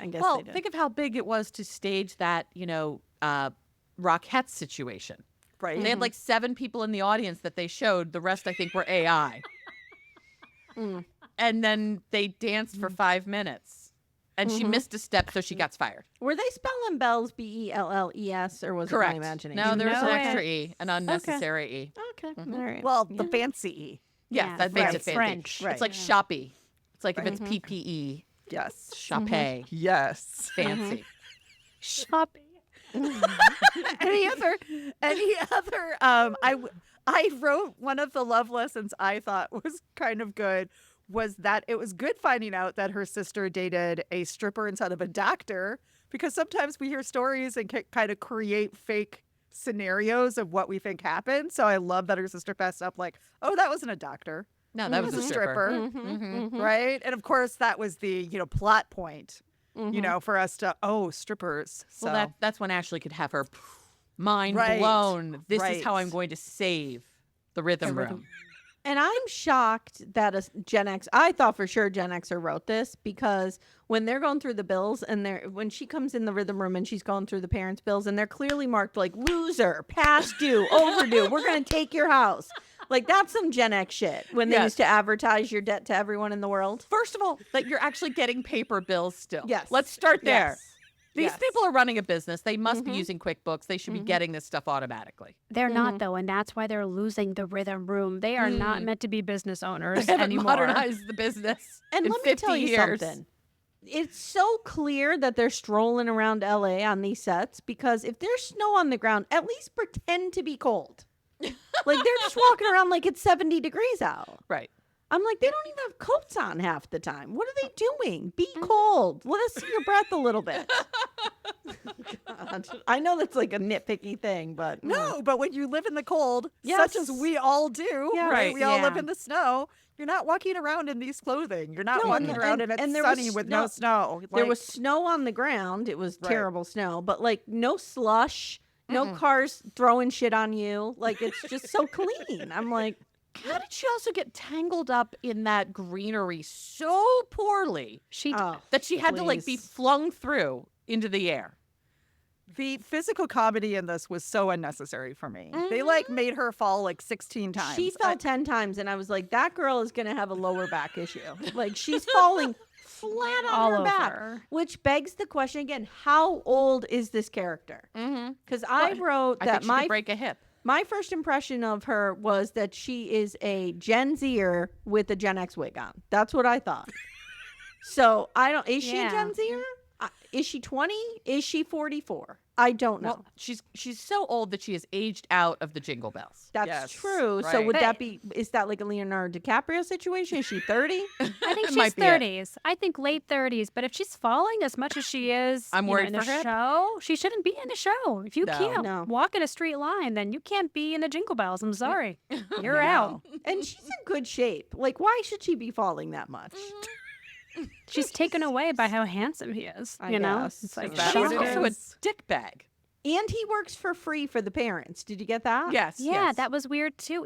I guess Well, they did. think of how big it was to stage that, Rockette situation. right. They had like 7 people in the audience that they showed. The rest, I think, were AI. And then they danced for 5 minutes. and she missed a step, so she got fired. Were they spelling bells Bells, or was Correct. it my imagination? No, there was an No. extra E, an unnecessary E. Okay. All right. Well, the fancy E. Yes, Yeah, that makes right. it fancy. French. Right. It's like shoppy. It's like if it's PPE, Yes. shoppe, Yes. fancy. Shopping. any other I wrote one of the love lessons I thought was kind of good was that it was good finding out that her sister dated a stripper instead of a doctor, because sometimes we hear stories and kind of create fake scenarios of what we think happened. So I love that her sister passed up like, oh, that wasn't a doctor. No, that was a stripper. Right? And of course that was the, plot point, for us to, strippers. So Well, that's when Ashley could have her mind Right. blown. This is how Right. I'm going to save the rhythm room. And I'm shocked that a Gen X, I thought for sure Gen Xer wrote this, because when they're going through the bills and when she comes in the rhythm room and she's going through the parents' bills and they're clearly marked like loser, past due, overdue, we're going to take your house. Like that's some Gen X shit when they Yes. used to advertise your debt to everyone in the world. First of all, that you're actually getting paper bills still. Yes. Let's start there. Yes. These Yes. people are running a business. They must be using QuickBooks. They should be getting this stuff automatically. They're not, though, and that's why they're losing the rhythm room. They are not meant to be business owners They haven't anymore. modernized the business And in let me 50 tell you years. something. It's so clear that they're strolling around LA on these sets, because if there's snow on the ground, at least pretend to be cold. Like they're just walking around like it's 70 degrees out. Right. I'm like, they don't even have coats on half the time. What are they doing? Be cold. Let us see your breath a little bit. God. I know that's like a nitpicky thing, but No, but when you live in the cold, Yes. such as we all do, Yeah. right? Right, We all live yeah. in the snow. You're not walking around in these clothing. You're not No, walking and- around and- and it's and there was sunny with no snow. there Like, was snow on the ground. It was Right. terrible snow, but like no slush, no cars throwing shit on you. Like it's just so clean. I'm like, How did she also get tangled up in that greenery so poorly She oh, that she had to like be please. flung through into the air? the physical comedy in this was so unnecessary for me. They like made her fall like 16 times. She fell 10 times, and I was like, that girl is going to have a lower back issue. Like, she's falling flat on all her over. back. Which begs the question again, how old is this character? Because I wrote I that think she my could break a hip. my first impression of her was that she is a Gen Zer with a Gen X wig on. That's what I thought. So I don't. Is she a Yeah. Gen Zer? Is she 20? Is she 44? I don't know. Well, she's so old that she has aged out of the Jingle Bells. That's Yes, true. So right. would But- that be? Is that like a Leonardo DiCaprio situation? Is she 30? I think It she's might be it. 30s. I think late 30s. But if she's falling as much as she is, I'm worried in a for her. show, she shouldn't be in a show. If you No. can't No. walk in a straight line, then you can't be in the Jingle Bells. I'm sorry, you're I out. know. And she's in good shape. Like, why should she be falling that much? She's taken away by how handsome he is. I You know, guess. it's like Is But that she's what it also a is? dick bag. And he works for free for the parents. Did you get that? Yes. yeah, yes. that was weird too.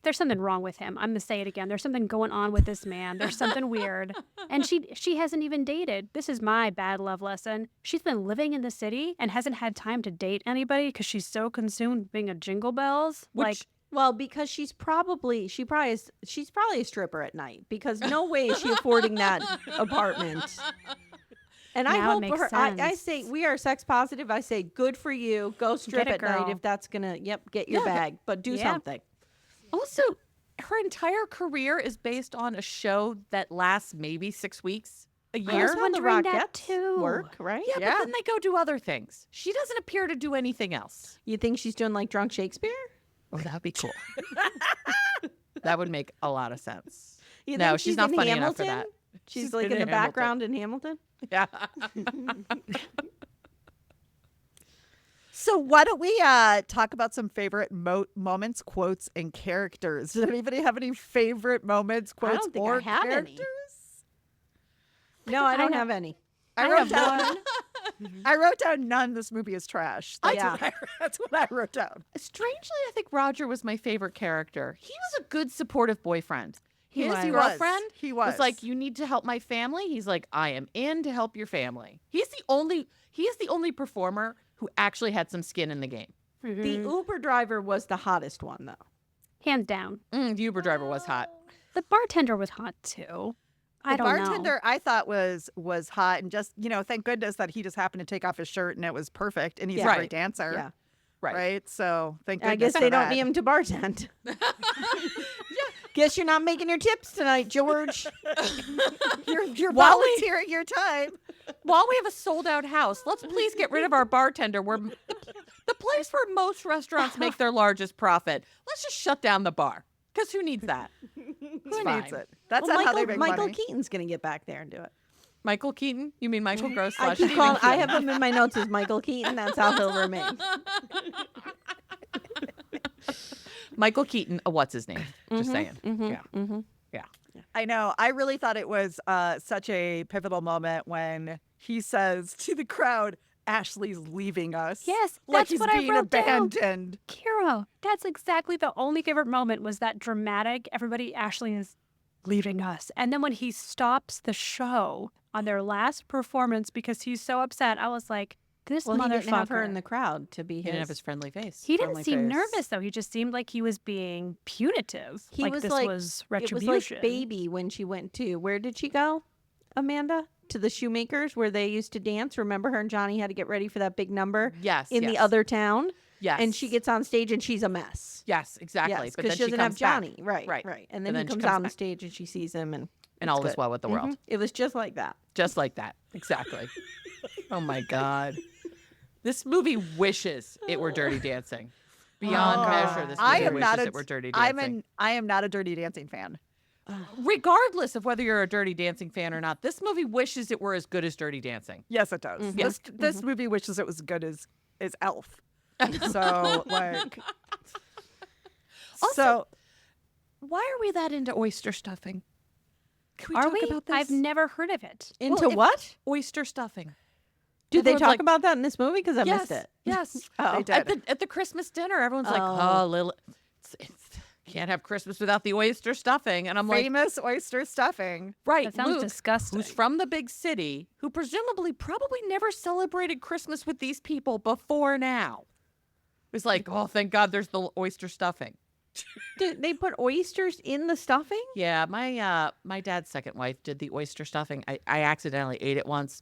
There's something wrong with him. I'm gonna say it again. There's something going on with this man. There's something weird. And she hasn't even dated. This is my bad love lesson. She's been living in the city and hasn't had time to date anybody because she's so consumed being a Jingle Bells. Which, well, because she's probably a stripper at night, because no way is she affording that apartment. And I Now it hope for makes her. I sense. say we are sex positive. I say good for you. Go strip it, at night girl. if that's gonna. Yep, get your Yeah. bag, but do Yeah. something. Also, her entire career is based on a show that lasts maybe 6 weeks, a That's year. how the wondering that Rockettes too. work, right? Yeah, but then they go do other things. She doesn't appear to do anything else. You think she's doing like drunk Shakespeare? Oh, that would be cool. That would make a lot of sense. You No, think she's not in funny enough for Hamilton? that. She's like in the Hamilton. background in Hamilton. Yeah. So why don't we talk about some favorite moments, quotes, and characters? Does anybody have any favorite moments, I quotes, don't think or I have characters? any. No, I don't know. have any. I wrote down. I wrote down none. This movie is trash. That's, Yeah. that's what I wrote down. Strangely, I think Roger was my favorite character. He was a good, supportive boyfriend. His was. He was. girlfriend He was. like, "You need to help my family." He's like, "I am in to help your family." He is the only performer who actually had some skin in the game. The Uber driver was the hottest one, though. Hands down. The Uber driver was hot. The bartender was hot too. The don't know. bartender I thought was hot, and just thank goodness that he just happened to take off his shirt and it was perfect, and he's a Yeah. great dancer. Yeah. Right. So thank goodness. I guess for they don't that. need him to bartend. Guess you're not making your tips tonight, George. You're While we- volunteering your time. While we have a sold out house, let's please get rid of our bartender. We're the place where most restaurants make their largest profit. Let's just shut down the bar. Because who needs that? Who fine. needs it? That's Well, not how they make Michael money. Keaton's going to get back there and do it. Michael Keaton? You mean Michael Gross I slash keep Stephen calling. I Keaton? have him in my notes as Michael Keaton. That's how he'll remain. Michael Keaton, what's his name? Just saying. Yeah. Yeah. I know. I really thought it was such a pivotal moment when he says to the crowd, "Ashley's leaving us." Yes, like that's he's what I being wrote down. abandoned. Kira, that's exactly the only favorite moment was that dramatic, Ashley is leaving us. And then when he stops the show on their last performance because he's so upset, I was like, this Well, he motherfucker. didn't have her in the crowd to be He his. didn't have his friendly face. He didn't friendly seem face. nervous, though. He just seemed like he was being punitive. He like was this like was It was retribution. like Baby when she went to, where did she go, Amanda? To the Shoemakers where they used to dance. Remember her and Johnny had to get ready for that big number Yes. in the yes. other town? Yes. And she gets on stage and she's a mess. Yes, exactly. Yes, But because then she doesn't have comes back. Johnny. Right, Right. right. And then And he then she comes comes out on back. stage and she sees him and And it's all is good. well with the world. Mhm. It was just like that. Just like that. Exactly. Oh my God. This movie wishes it were Dirty Dancing. Beyond Oh, measure, this I movie am wishes not a. it were Dirty Dancing. I am not a Dirty Dancing fan. Regardless of whether you're a Dirty Dancing fan or not, this movie wishes it were as good as Dirty Dancing. Yes, it does. This movie wishes it was good as Elf. So like. Also, why are we that into oyster stuffing? Can we Are talk we? about this? I've never heard of it. Into if- what? Oyster stuffing. Did they Everyone's talk like, about that in this movie? Because I yes, missed it. Yes. Oh. They At did. the Christmas dinner, everyone's like, Oh. "Oh, Lily, can't have Christmas without the oyster stuffing." And I'm like, Famous oyster stuffing. "Right, That sounds Luke, disgusting. who's from the big city, who presumably probably never celebrated Christmas with these people before now, was like, oh, thank God, there's the oyster stuffing." Did they put oysters in the stuffing? Yeah, my dad's second wife did the oyster stuffing. I accidentally ate it once.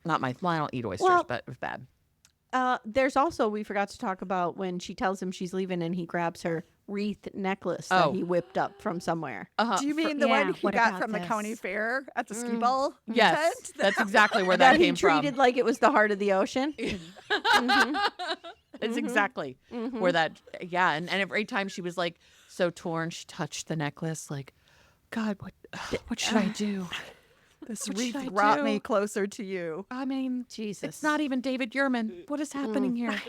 Not my. Well, I don't eat oysters, Well, but it was bad. There's also, we forgot to talk about when she tells him she's leaving and he grabs her wreath necklace that Oh. he whipped up from somewhere. Do you mean the yeah, one he what got about from the county this? fair at the ski ball? Yes, tent? that's exactly where that he came from. treated like it was the heart of the ocean. It's exactly where that, yeah. And every time she was like so torn, she touched the necklace, like, God, what should I do? This What wreath should I brought do? me closer to you. I mean, Jesus. it's not even David Yurman. What is happening here?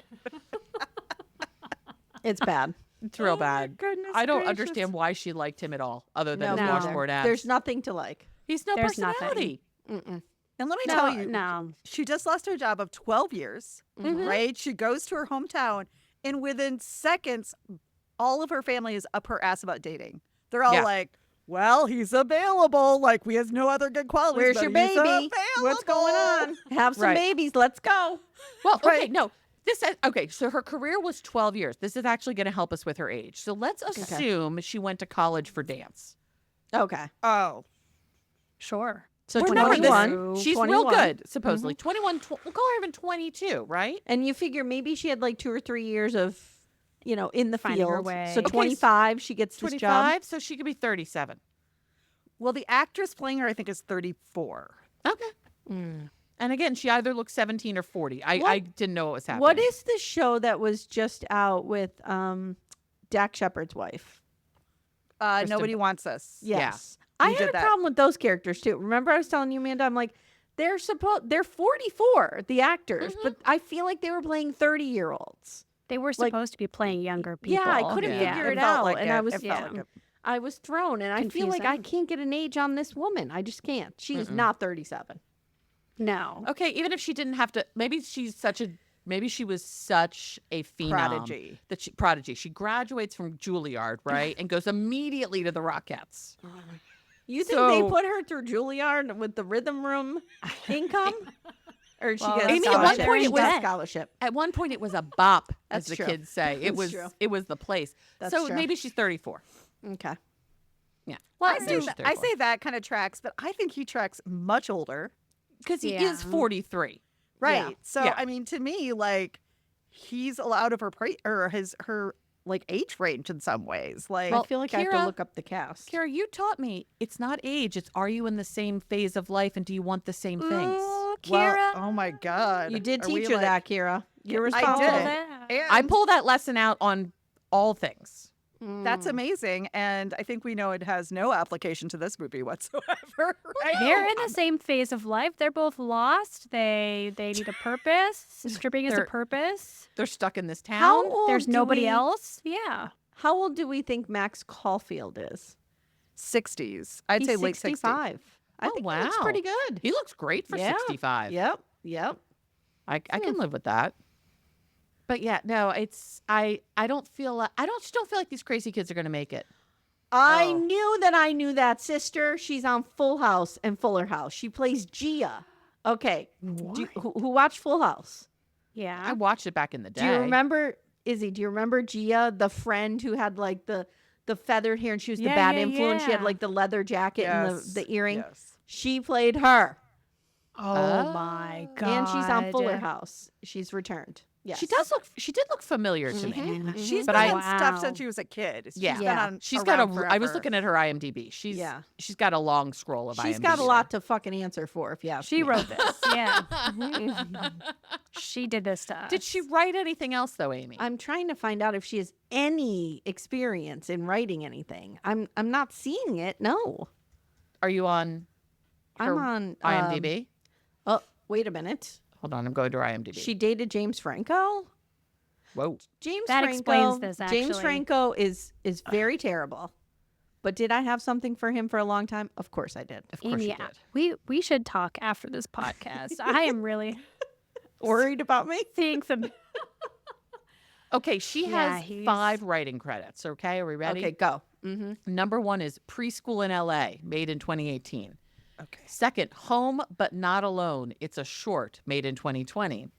It's bad. It's real bad. goodness I don't gracious. understand why she liked him at all, other than No, his No. washboard abs. There's nothing to like. He's no There's nothing. personality. And let me No, tell you, no. she just lost her job of 12 years, Mm-hmm. right? She goes to her hometown, and within seconds, all of her family is up her ass about dating. They're all Yeah. like, well, he's available. Like, we has no other good qualities. Where's but your he's baby? What's going available." on? Have some Right. babies. Let's go. Well, okay, Right. no. Okay, so her career was 12 years. This is actually going to help us with her age. So let's assume she went to college for dance. Okay. Oh, Sure. So Remember, 21. she's 21. real good, supposedly. 21, we'll call her even 22, right? And you figure maybe she had like 2 or 3 years of, in the Finding her field. way. So Okay, 25, she gets this job. 25, so she could be 37. well, the actress playing her, I think, is 34. Okay. And again, she either looks 17 or 40. I didn't know what was happening. What is the show that was just out with Dak Shepard's wife? Nobody wants us. Yes. I You had did a that. problem with those characters too. Remember I was telling you, Amanda, I'm like, they're 44, the actors, but I feel like they were playing 30-year-olds. They were supposed to be playing younger people. Yeah, I couldn't Yeah. figure it felt out. like And it. I was It felt like it. I was thrown, and I feel like I Confusing. can't get an age on this woman. I just can't. She's not 37. No. Okay, even if she didn't have to, maybe she was such a phenom. Prodigy. Prodigy. She graduates from Juilliard, right? And goes immediately to the Rockettes. You think they So- put her through Juilliard with the rhythm room income? Or she gets Amy, a at one scholarship? point it She was- gets a scholarship. At one point, it was a bop, as That's the true. kids say. It That's was true. it was the place. That's so true. maybe she's 34. Okay. Yeah. Well, I see I say that kind of tracks, but I think he tracks much older. because he Yeah. is 43. Right. Yeah. So, Yeah. I mean, to me, like, he's out of her like age range in some ways. Like, I feel like I have to Kira- look up the cast. Kara, you taught me it's not age. It's are you in the same phase of life and do you want the same things? Ooh, well, Kira. oh my God. You did Are we, teach her like- that, Kira. You're I responsible. did. that. And I pull that lesson out on all things. that's amazing. And I think we know it has no application to this movie whatsoever. Right? They're in the same phase of life. They're both lost. They need a purpose. Stripping is a They're- purpose. They're stuck in this town. How old There's do nobody we- else. Yeah. How old do we think Max Caulfield is? 60s. I'd say He's late 60s. 65. I Oh, think he looks pretty wow. good. He looks great for Yeah. 65. Yep. Yep. I can live with that. But yeah, no, it's I don't feel like just don't feel like these crazy kids are going to make it. I Oh. knew that sister. She's on Full House and Fuller House. She plays Gia. Okay. Who watched Full House? I Yeah. watched it back in the day. Do you remember, Izzy, do you remember Gia, the friend who had like the feathered hair and she was the Yeah, bad yeah, influence? She had yeah. like the leather jacket and Yes. the earring. Yes. She played her. Oh my God. And she's on Fuller House. She's returned. Yes. She did look familiar to me. Mm-hmm. She's But been I- on stuff Wow. since she was a kid. She's Yeah. been Yeah. on She's got around I was forever. looking at her IMDb. She's got a long scroll of IMDb. She's got a lot to fucking answer for, if you ask She me. wrote this. Yeah. She did this to us. Did she write anything else though, Amy? I'm trying to find out if she has any experience in writing anything. I'm not seeing it. No. Are you on I'm her on IMDb? Oh, wait a minute. Hold on, I'm going to her IMDb. She dated James Franco? Whoa. James That Franco. explains this, James actually. Franco is very terrible. But did I have something for him for a long time? Of course I did. Of course Amy, you did. we should talk after this podcast. I am really Worried about me? seeing some. Okay, she Yeah, has he's- 5 writing credits. Okay, are we ready? Okay, go. Mm-hmm. Number 1 is Preschool in LA, made in 2018. Okay. Second, Home But Not Alone. It's a short made in 2020.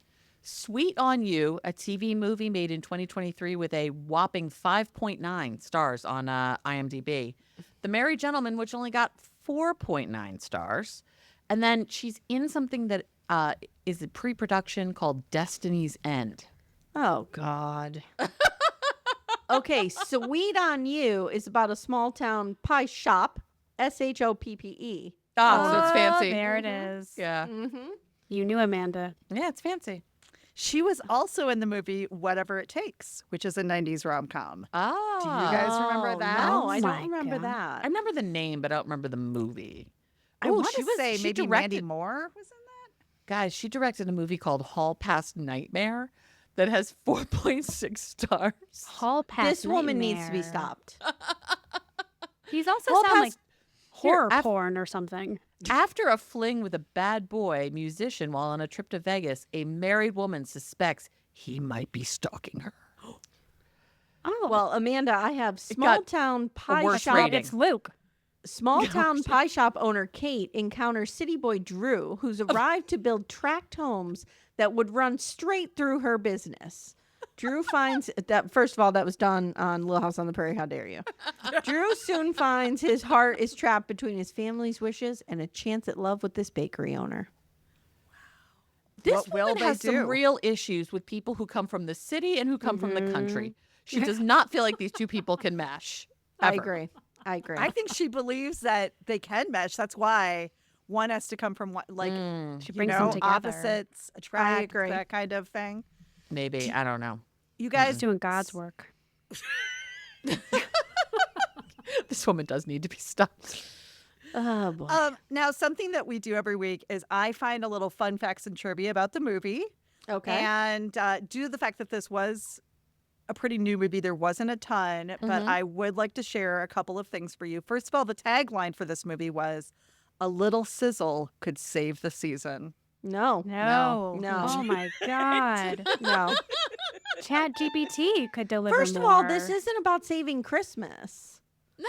Sweet on You, a TV movie made in 2023 with a whopping 5.9 stars on IMDb. The Merry Gentleman, which only got 4.9 stars. And then she's in something that is a pre-production called Destiny's End. Oh, God. Okay, Sweet on You is about a small town pie shop, SHOPPE. Oh, so it's fancy. There it is. Yeah. Mm-hmm. You knew Amanda. Yeah, it's fancy. She was also in the movie Whatever It Takes, which is a 90s rom-com. Oh. Do you guys remember that? No, Oh I my don't remember God. that. I remember the name, but I don't remember the movie. I Oh, want she to was- say she maybe directed- Mandy Moore was in that. Guys, she directed a movie called Hall Past Nightmare that has 4.6 stars. Hall Pass. This woman needs to be Nightmare. stopped. He's also Hall sound like Pass- horror Here, porn or something. After a fling with a bad boy musician while on a trip to Vegas, a married woman suspects he might be stalking her. Oh, Well, Amanda, I have got small town pie worse shop. rating. it's Luke. Small town pie shop owner Kate encounters city boy Drew, who's arrived to build tract homes that would run straight through her business. Drew finds that, first of all, that was done on Little House on the Prairie. How dare you? Drew soon finds his heart is trapped between his family's wishes and a chance at love with this bakery owner. This What will woman they has do? some real issues with people who come from the city and who come from the country. She does not feel like these two people can mesh. I ever. agree. I agree. I think she believes that they can mesh. That's why one has to come from one, like, She you brings them know, together. opposites attract, agree. that kind of thing. Maybe. I don't know. You He's guys, doing God's work. This woman does need to be stopped. oh, boy. now something that we do every week is I find a little fun facts and trivia about the movie. Okay. And due to the fact that this was a pretty new movie, there wasn't a ton, but I would like to share a couple of things for you. First of all, the tagline for this movie was, "A little sizzle could save the season." No. No. No. Oh my God. No. Chat GPT could deliver First of all, this more. isn't about saving Christmas.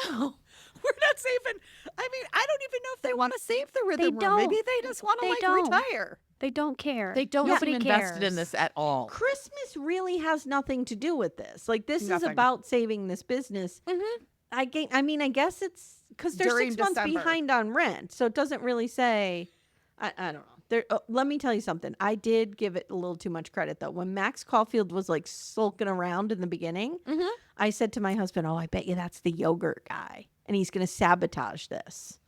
No. We're not saving. I mean, I don't even know if they want to save the rhythm room. don't. Maybe they just want to They like don't. retire. They don't care. They don't Nobody seem invested in cares. this at all. Christmas really has nothing to do with this. Like, this is Nothing. about saving this business. I mean, I guess it's because they're During 6 months December. behind on rent, so it doesn't really say. I don't know. Let me tell you something. I did give it a little too much credit though. When Max Caulfield was like sulking around in the beginning, I said to my husband, "Oh, I bet you that's the yogurt guy, and he's going to sabotage this."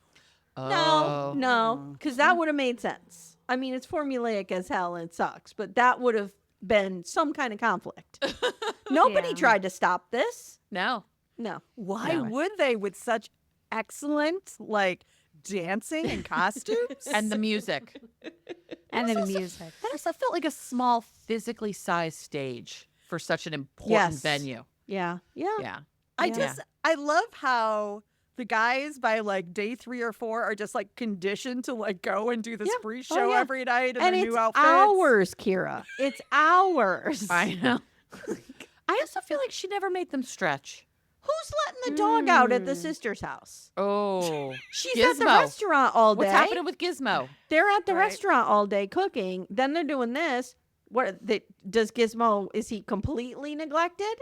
Oh. No, because that would have made sense. I mean, it's formulaic as hell and it sucks, but that would have been some kind of conflict. Nobody Yeah. tried to stop this. No. No. Why No. would they with such excellent like dancing and costumes? And the music. And the music. That also felt like a small, physically sized stage for such an important Yes. venue. Yeah. Yeah. Yeah. I love how the guys by like day 3 or 4 are just like conditioned to like go and do this Yeah. free Oh, show yeah. every night in And their it's new outfits. ours, Kira. It's ours. I know. I also feel like she never made them stretch. Who's letting the dog out at the sister's house? Oh. She's at the Gizmo. restaurant all day. What's happening with Gizmo? They're at the Right. restaurant all day cooking. Then they're doing this. Does Gizmo? Is he completely neglected?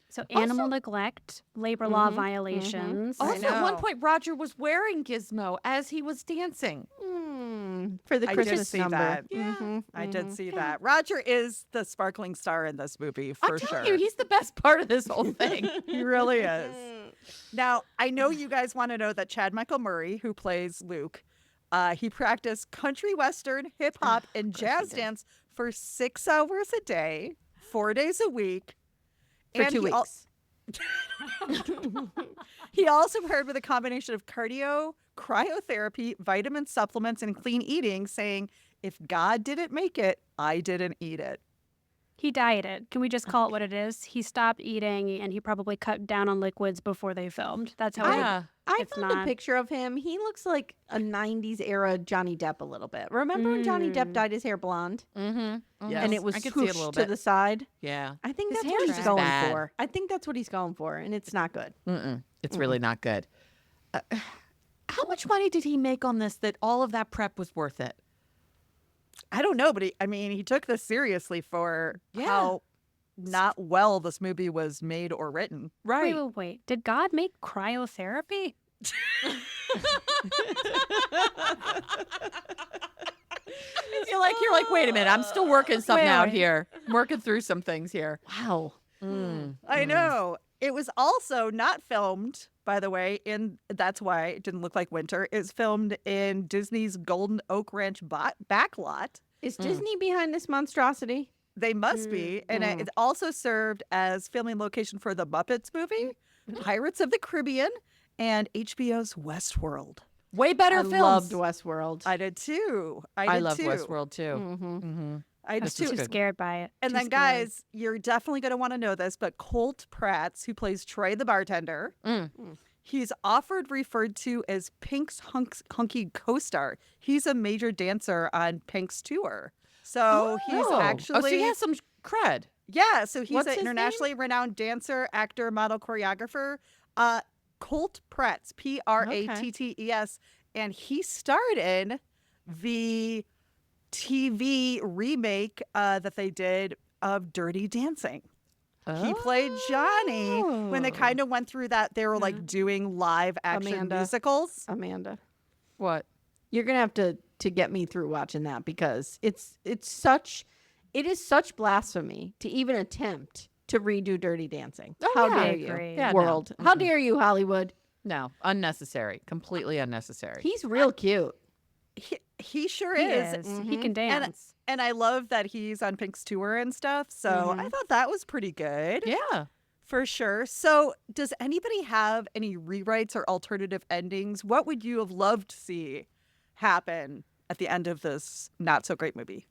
So animal neglect, labor law violations. Also, at one know. point, Roger was wearing Gizmo as he was dancing. For the I Christmas did see number. that. Mhm, I mhm. did see that. Roger is the sparkling star in this movie for I'm sure. telling you, he's the best part of this whole thing. He really is. Now, I know you guys want to know that Chad Michael Murray, who plays Luke, he practiced country western, hip hop, and jazz dance for 6 hours a day, 4 days a week. For and 2 weeks. He also paired with a combination of cardio, cryotherapy, vitamin supplements, and clean eating, saying, "If God didn't make it, I didn't eat it." He dieted. Can we just call it what it is? He stopped eating and he probably cut down on liquids before they filmed. That's how Yeah. I It's found a not- picture of him. He looks like a 90s era Johnny Depp a little bit. Remember when Johnny Depp dyed his hair blonde? Mm-hmm. Yes. And it was I could see it a swooshed little to bit. the side? Yeah. I think His that's hair what he's is going bad. for. I think that's what he's going for, and it's not good. It's really not good. How much money did he make on this that all of that prep was worth it? I don't know, but he took this seriously for Yeah. how not well this movie was made or written. Wait. Did God make cryotherapy? You're like, wait a minute, I'm still working something out wait. here. I'm working through some things here. Wow. I know. It was also not filmed, by the way, that's why it didn't look like winter. It's filmed in Disney's Golden Oak Ranch backlot. Is Disney behind this monstrosity? They must be. And it also served as filming location for the Muppets movie, Pirates of the Caribbean, and HBO's Westworld. Way better I films. loved Westworld. I did too. I did love too. Westworld too. Mm-hmm. I did This too. is Too good. scared by it. And Too then, scared. guys, you're definitely going to want to know this, but Colt Pratt, who plays Trey the bartender, he's referred to as Pink's hunky co-star. He's a major dancer on Pink's tour. So he's actually... so he has some cred. Yeah, so he's What's an his internationally renowned dancer, actor, model, choreographer. Colt Pratt, Prattes, and he starred in the TV remake that they did of Dirty Dancing. He played Johnny when they kind of went through that. They were like doing live action Amanda. musicals. Amanda, What? you're gonna have to get me through watching that because it is such blasphemy to even attempt to redo Dirty Dancing. How yeah. dare I you, agree. Yeah, no. world? How dare you, Hollywood? No, unnecessary. Completely unnecessary. He's real cute. He sure He is. is. He can dance. And I love that he's on Pink's tour and stuff. So I thought that was pretty good. Yeah. For sure. So, does anybody have any rewrites or alternative endings? What would you have loved to see happen at the end of this not so great movie?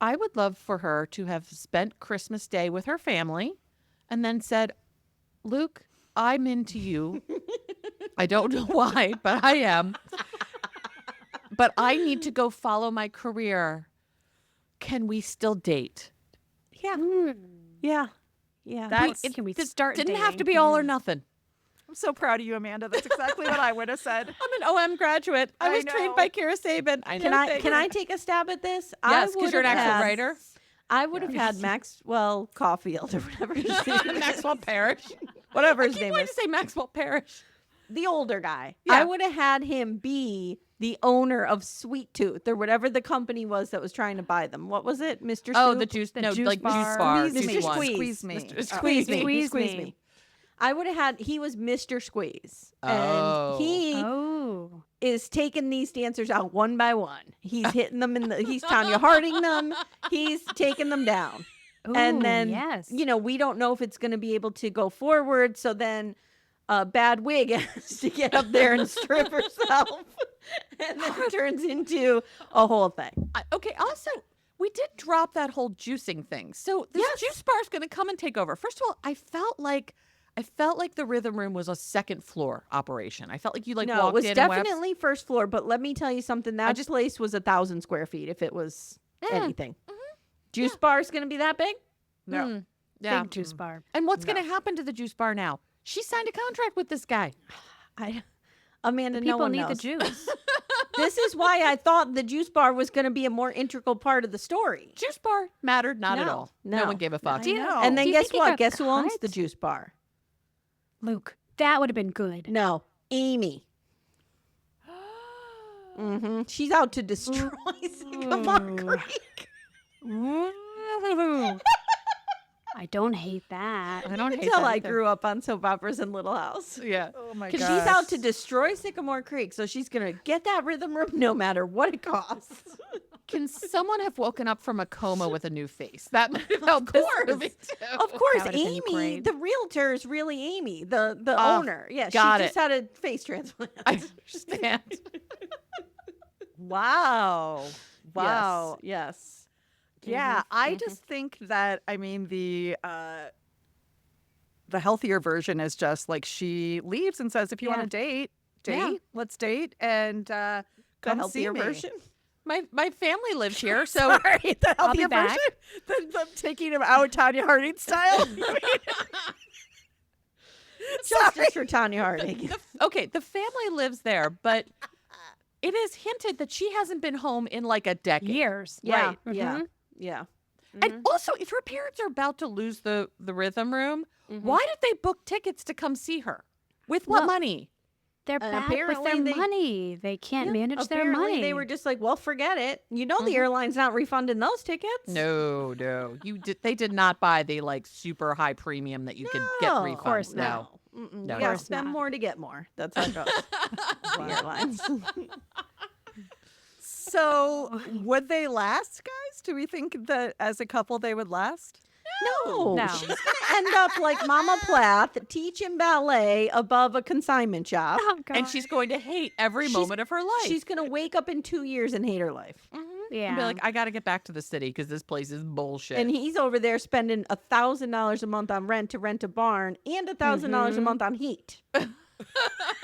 I would love for her to have spent Christmas Day with her family and then said, Luke, I'm into you. I don't know why, but I am. But I need to go follow my career. Can we still date? Yeah, yeah, yeah. That's Can we start Didn't have to dating? be all or nothing. I'm so proud of you, Amanda. That's exactly what I would have said. I'm an OM graduate. I I was trained know. by Kira Sabin. I know Can I take a stab at this? Yes, because you're an would've actual had- writer. I would have had Maxwell Caulfield or whatever his name is. Maxwell Parrish. Whatever I his keep name wanting is. to say Maxwell Parrish. the older guy. Yeah. I would have had him be the owner of Sweet Tooth or whatever the company was that was trying to buy them. What was it, Mr. Oh, Soup? the juice, The no, juice like bar. juice bar. Squeeze Mr. me. Squeeze. Squeeze me. Squeeze me. Squeeze Squeeze me. me. I would have had, he was Mr. Squeeze. Oh. And he Oh. is taking these dancers out one by one. He's hitting them he's Tanya Harding them. He's taking them down. And Ooh, then, yes. we don't know if it's going to be able to go forward. So then Bad Wig has to get up there and strip herself. And then it turns into a whole thing. Okay, also, we did drop that whole juicing thing. So this juice bar is going to come and take over. First of all, I felt like the rhythm room was a second floor operation. I felt like you No, walked it was in and went, definitely first floor. But let me tell you something. That place was 1,000 square feet if it was anything. Juice bar is going to be that big? No. yeah. Big juice bar. And what's going to happen to the juice bar now? She signed a contract with this guy. Amanda, no People one need knows. the juice. This is why I thought the juice bar was going to be a more integral part of the story. Juice bar mattered not at No, all. no. one gave a fuck. Do you- know. And do then you guess think he what? got Guess who owns cut? the juice bar? Luke, that would have been good. No, Amy. She's out to destroy Sycamore Creek. Ooh. I don't hate that. I don't hate Until that I either. grew up on soap operas and Little House. Yeah. Oh my Because gosh. she's out to destroy Sycamore Creek, so she's going to get that rhythm room no matter what it costs. Can someone have woken up from a coma with a new face? That might have helped this movie too. Of course, That would've been Amy, great. the realtor, is really Amy, the Oh, owner. Yeah, got she it. just had a face transplant. I understand. Wow. Wow. Yes. Yeah, I just think that the healthier version is just like she leaves and says, if you want to date, Yeah. let's date, and The come see healthier me. version. My family lives here, so Sorry, the I'll be healthier back. version. The taking him out Tanya Harding style. Justice for Tanya Harding. the family lives there, but it is hinted that she hasn't been home in like a decade. Years. Yeah, Right. yeah, Mhm. yeah. And also, if her parents are about to lose the rhythm room, why did they book tickets to come see her? With what Well, money? They're And bad with apparently their they- money. They can't manage their Apparently money. they were just like, well, forget it. You know the airline's not refunding those tickets. No. They did not buy the like super high premium that you could get No, refunds. of course No. not. You No. gotta Course spend not. more to get more. That's how it goes. The airlines. So would they last, guys? Do we think that as a couple they would last? No, No. she's gonna end up like Mama Plath, teaching ballet above a consignment shop. Oh, God. And she's going to hate every She's- moment of her life. She's gonna wake up in 2 years and hate her life. yeah. And be like, I got to get back to the city because this place is bullshit. And he's over there spending $1,000 a month on rent to rent a barn and $1,000 a month on heat.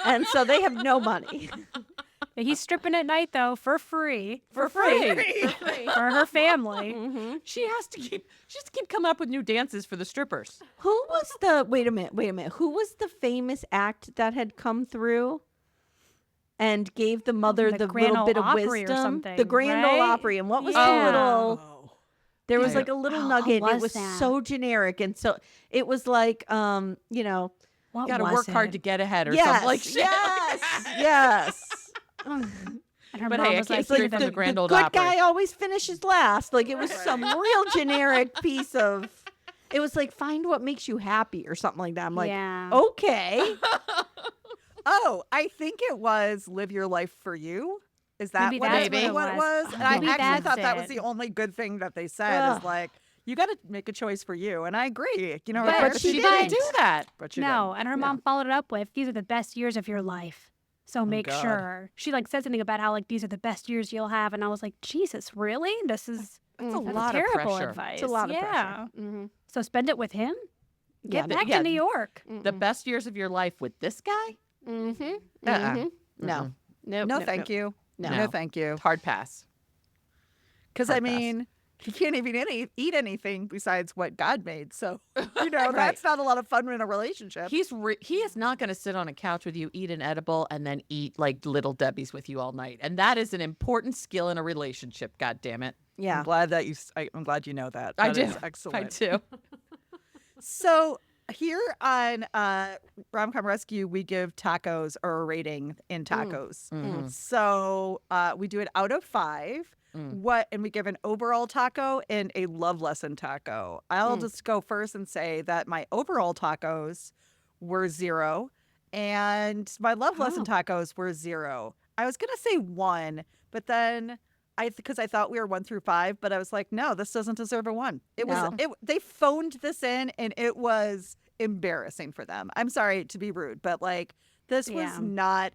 And so they have no money. He's stripping at night though for free for free. for her family. She has to keep coming up with new dances for the strippers. Who was the wait a minute. Who was the famous act that had come through and gave the mother The the Grand little Ole bit of Opry or wisdom? something, The Grand Ole right? Opry. And what was Yeah. the little there was I- like a little Oh, nugget. what It was was that? so generic and so it was like What Got to was work hard it? to get ahead or yes, something like shit. yes. And her But mom hey, I was can't like, straight "You're from the the Grand Ole good Opry. guy always finishes last. Like it was some real generic piece of. It was like find what makes you happy or something like that. I'm like, Yeah. okay, Oh, I think it was Live Your Life for You. Is that Maybe what, that's it, what it was? was. And I Maybe actually that's thought that was it. the only good thing that they said Ugh. is like, you got to make a choice for you. And I agree. You know, But She didn't do that. But she No, and her mom followed it up with, "These are the best years of your life. So make God. sure." She like said something about how like these are the best years you'll have, and I was like, Jesus, really? This is That's a that's lot of terrible pressure. advice. it's a lot of yeah. pressure. So spend it with him. Get Yeah, back yeah. to New York. The best years of your life with this guy? No, No, no, thank you. No. No, thank you. Hard pass. Because I Hard pass. mean, he can't even eat anything besides what God made. So, that's not a lot of fun in a relationship. He is not going to sit on a couch with you, eat an edible, and then eat like Little Debbie's with you all night. And that is an important skill in a relationship. God damn it! Yeah. I'm glad that I'm glad you know that. I That do. is excellent. I do. So Here on Rom-Com Rescue, we give tacos or a rating in tacos. So we do it out of 5. And we give an overall taco and a love lesson taco. I'll just go first and say that my overall tacos were 0 and my love lesson tacos were 0. I was gonna say 1, but then because I thought we were 1 through 5, but I was like, no, this doesn't deserve a 1. They phoned this in, and it was embarrassing for them. I'm sorry to be rude, but like this was not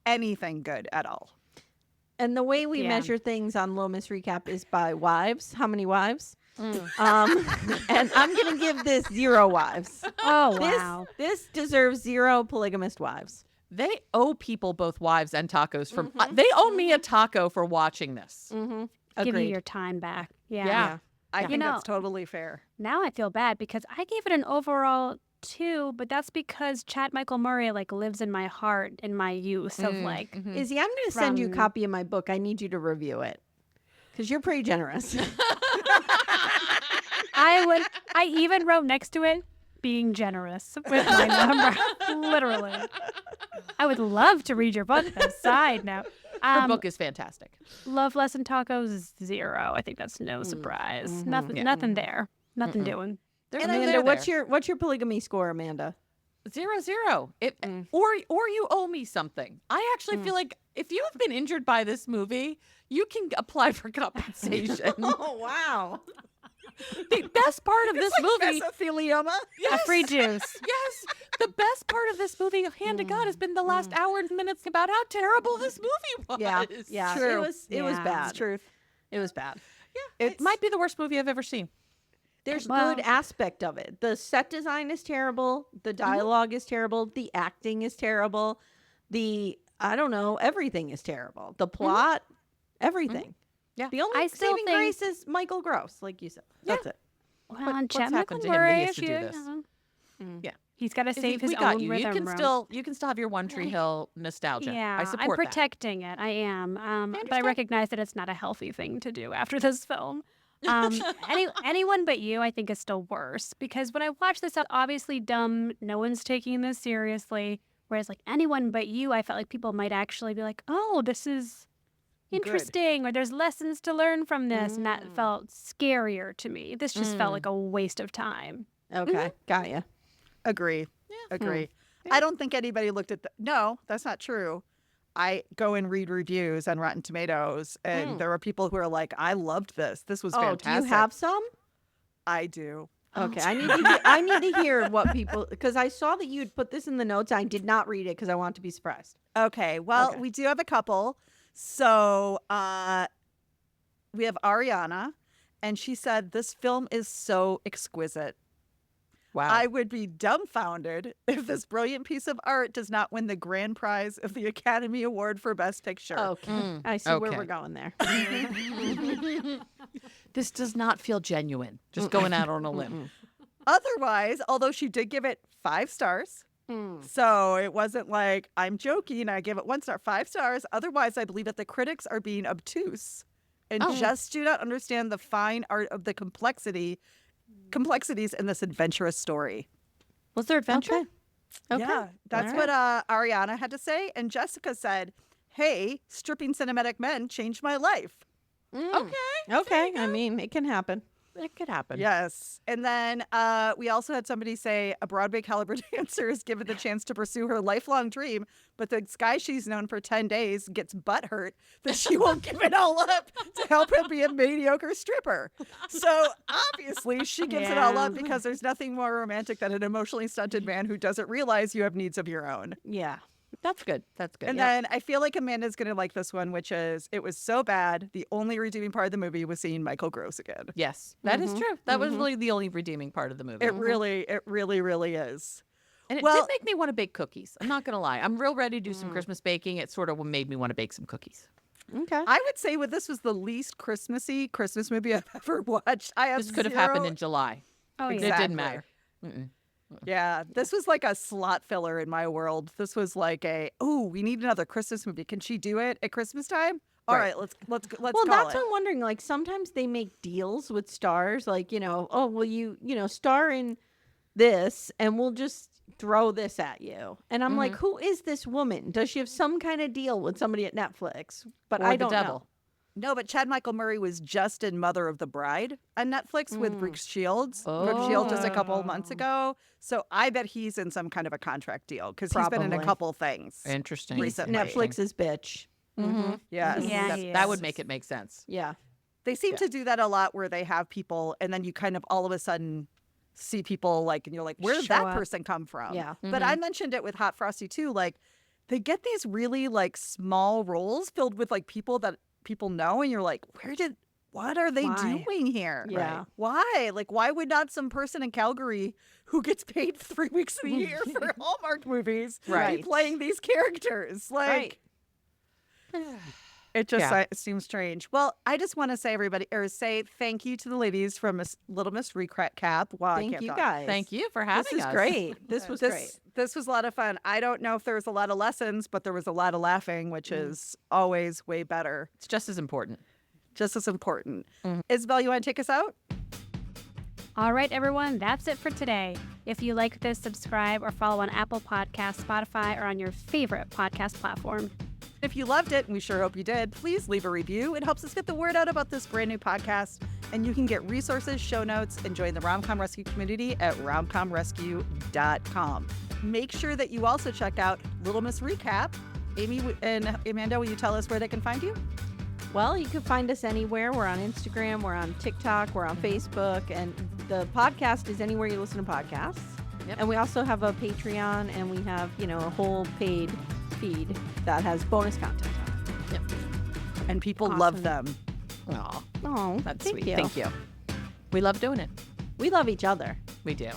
anything good at all. And the way we measure things on Lomas Recap is by wives. How many wives? And I'm going to give this 0 wives. Oh, wow. This deserves 0 polygamist wives. They owe people both wives and tacos for. They owe me a taco for watching this. Give you your time back. Yeah. I think that's totally fair. Now I feel bad because I gave it an overall 2, but that's because Chad Michael Murray like lives in my heart in my youth of like. Izzy, I'm going to send you a copy of my book. I need you to review it because you're pretty generous. I even wrote next to it, being generous with my number. Literally. I would love to read your book. Aside now. Her book is fantastic. Love lesson tacos is 0. I think that's no surprise. Nothing there. Nothing doing. There's Amanda, what's your polygamy score, Amanda? 0-0. Or you owe me something. I actually feel like if you have been injured by this movie, you can apply for compensation. Oh, wow. The best part of this movie, mesothelioma. A free juice. yes, the best part of this movie, hand to God, has been the last hour and minutes about how terrible this movie was. Yeah. True. It was bad. It's truth. It was bad. Yeah, it might be the worst movie I've ever seen. There's good aspect of it. The set design is terrible. The dialogue is terrible. The acting is terrible. Everything is terrible. The plot, everything. Yeah. The only saving grace is Michael Gross, like you said. That's it. Well, What- and what's Chad happened Michael to him that he Murray, has to do this? Yeah. He's got to Izzy, save his we got own you. rhythm. You can still have your One Tree Hill nostalgia. Yeah, I support I'm that. protecting it. I am. But I recognize that it's not a healthy thing to do after this film. Anyone but you, I think, is still worse because when I watch this, obviously dumb. No one's taking this seriously. Whereas, like anyone but you, I felt like people might actually be like, "Oh, this is interesting," or "There's lessons to learn from this," and that felt scarier to me. This just felt like a waste of time. Okay. Got ya. Agree. Agree. I don't think anybody looked at No, that's not true. I go and read reviews on Rotten Tomatoes, and there were people who are like, "I loved this. This was fantastic." Do you have some? I do. Okay, I need to hear what people, because I saw that you'd put this in the notes. I did not read it because I want to be surprised. Okay. Well, we do have a couple. So we have Ariana, and she said, "This film is so exquisite. Wow. I would be dumbfounded if this brilliant piece of art does not win the grand prize of the Academy Award for Best Picture." Okay, I see where okay. we're going there. This does not feel genuine. Just going out on a limb. Otherwise, although she did give it 5 stars, so it wasn't like, I'm joking, I give it 1 star, 5 stars. Otherwise, I believe that the critics are being obtuse and just do not understand the fine art of the complexities in this adventurous story. Was there adventure? Okay. Yeah, that's what Ariana had to say. And Jessica said, "Hey, stripping cinematic men changed my life." Okay. I mean, it can happen. It could happen. Yes. And then we also had somebody say a Broadway caliber dancer is given the chance to pursue her lifelong dream, but the guy she's known for 10 days gets butthurt that she won't give it all up to help him be a mediocre stripper. So obviously she gives it all up because there's nothing more romantic than an emotionally stunted man who doesn't realize you have needs of your own. Yeah. That's good. That's good. And then I feel like Amanda's going to like this one, which is, it was so bad, the only redeeming part of the movie was seeing Michael Gross again. Yes, that is true. That was really the only redeeming part of the movie. It really is. And it did make me want to bake cookies. I'm not going to lie. I'm real ready to do some Christmas baking. It sort of made me want to bake some cookies. Okay. I would say this was the least Christmassy Christmas movie I've ever watched. This could have happened in July. Oh, yeah. It didn't matter. Yeah, this was like a slot filler in my world. This was like we need another Christmas movie. Can she do it at Christmas time? All right, let's Well, call that's it. what I'm wondering. Like, sometimes they make deals with stars. Like, will you star in this and we'll just throw this at you. And I'm like, who is this woman? Does she have some kind of deal with somebody at Netflix? But Or I the don't devil. know. No, but Chad Michael Murray was just in Mother of the Bride on Netflix with Brooke Shields. Brooke Shields just a couple months ago. So I bet he's in some kind of a contract deal because he's been in a Probably. couple things. Interesting. Recently. Netflix's bitch. Yes. Yeah, That would make it make sense. Yeah. They seem to do that a lot where they have people and then you kind of all of a sudden see people like, and you're like, where did Show that up. person come from? Yeah. But I mentioned it with Hot Frosty too. Like they get these really like small roles filled with like people that people know. And you're like, what are they Why? doing here? Yeah. Right. Why? Like, why would not some person in Calgary who gets paid 3 weeks a year for Hallmark movies Right. be playing these characters? Like, it just it seems strange. Well, I just want to say thank you to the ladies from Little Miss Recap. Wow, I Thank can't you talk. guys. Thank you for having This is us. great. This was great. This was a lot of fun. I don't know if there was a lot of lessons, but there was a lot of laughing, which is always way better. It's just as important. Just as important. Isabel, you want to take us out? All right, everyone, that's it for today. If you like this, subscribe or follow on Apple Podcasts, Spotify, or on your favorite podcast platform. If you loved it, and we sure hope you did, please leave a review. It helps us get the word out about this brand new podcast. And you can get resources, show notes, and join the Rom-Com Rescue community at romcomrescue.com. Make sure that you also check out Little Miss Recap. Amy and Amanda, will you tell us where they can find you? Well, you can find us anywhere. We're on Instagram, we're on TikTok, we're on Facebook, and the podcast is anywhere you listen to podcasts. Yep. And we also have a Patreon, and we have, a whole paid feed that has bonus content on it. And people Awesome. love them. Aw, Oh, that's thank sweet. you. Thank you. We love doing it. We love each other. We do.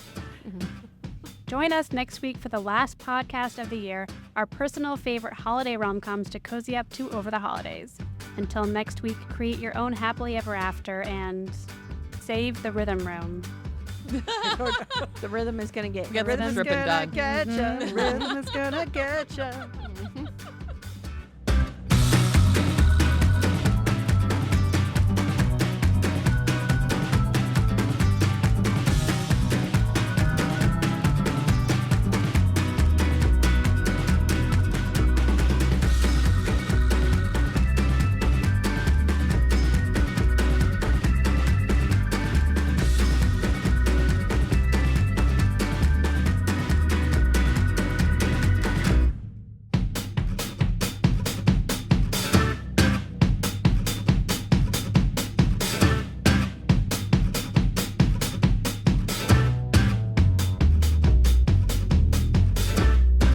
Join us next week for the last podcast of the year, our personal favorite holiday rom-coms to cozy up to over the holidays. Until next week, create your own happily ever after and save the rhythm room. The rhythm is going to get Get the Rhythm is stripping gonna done. get ya. Rhythm is gonna get ya.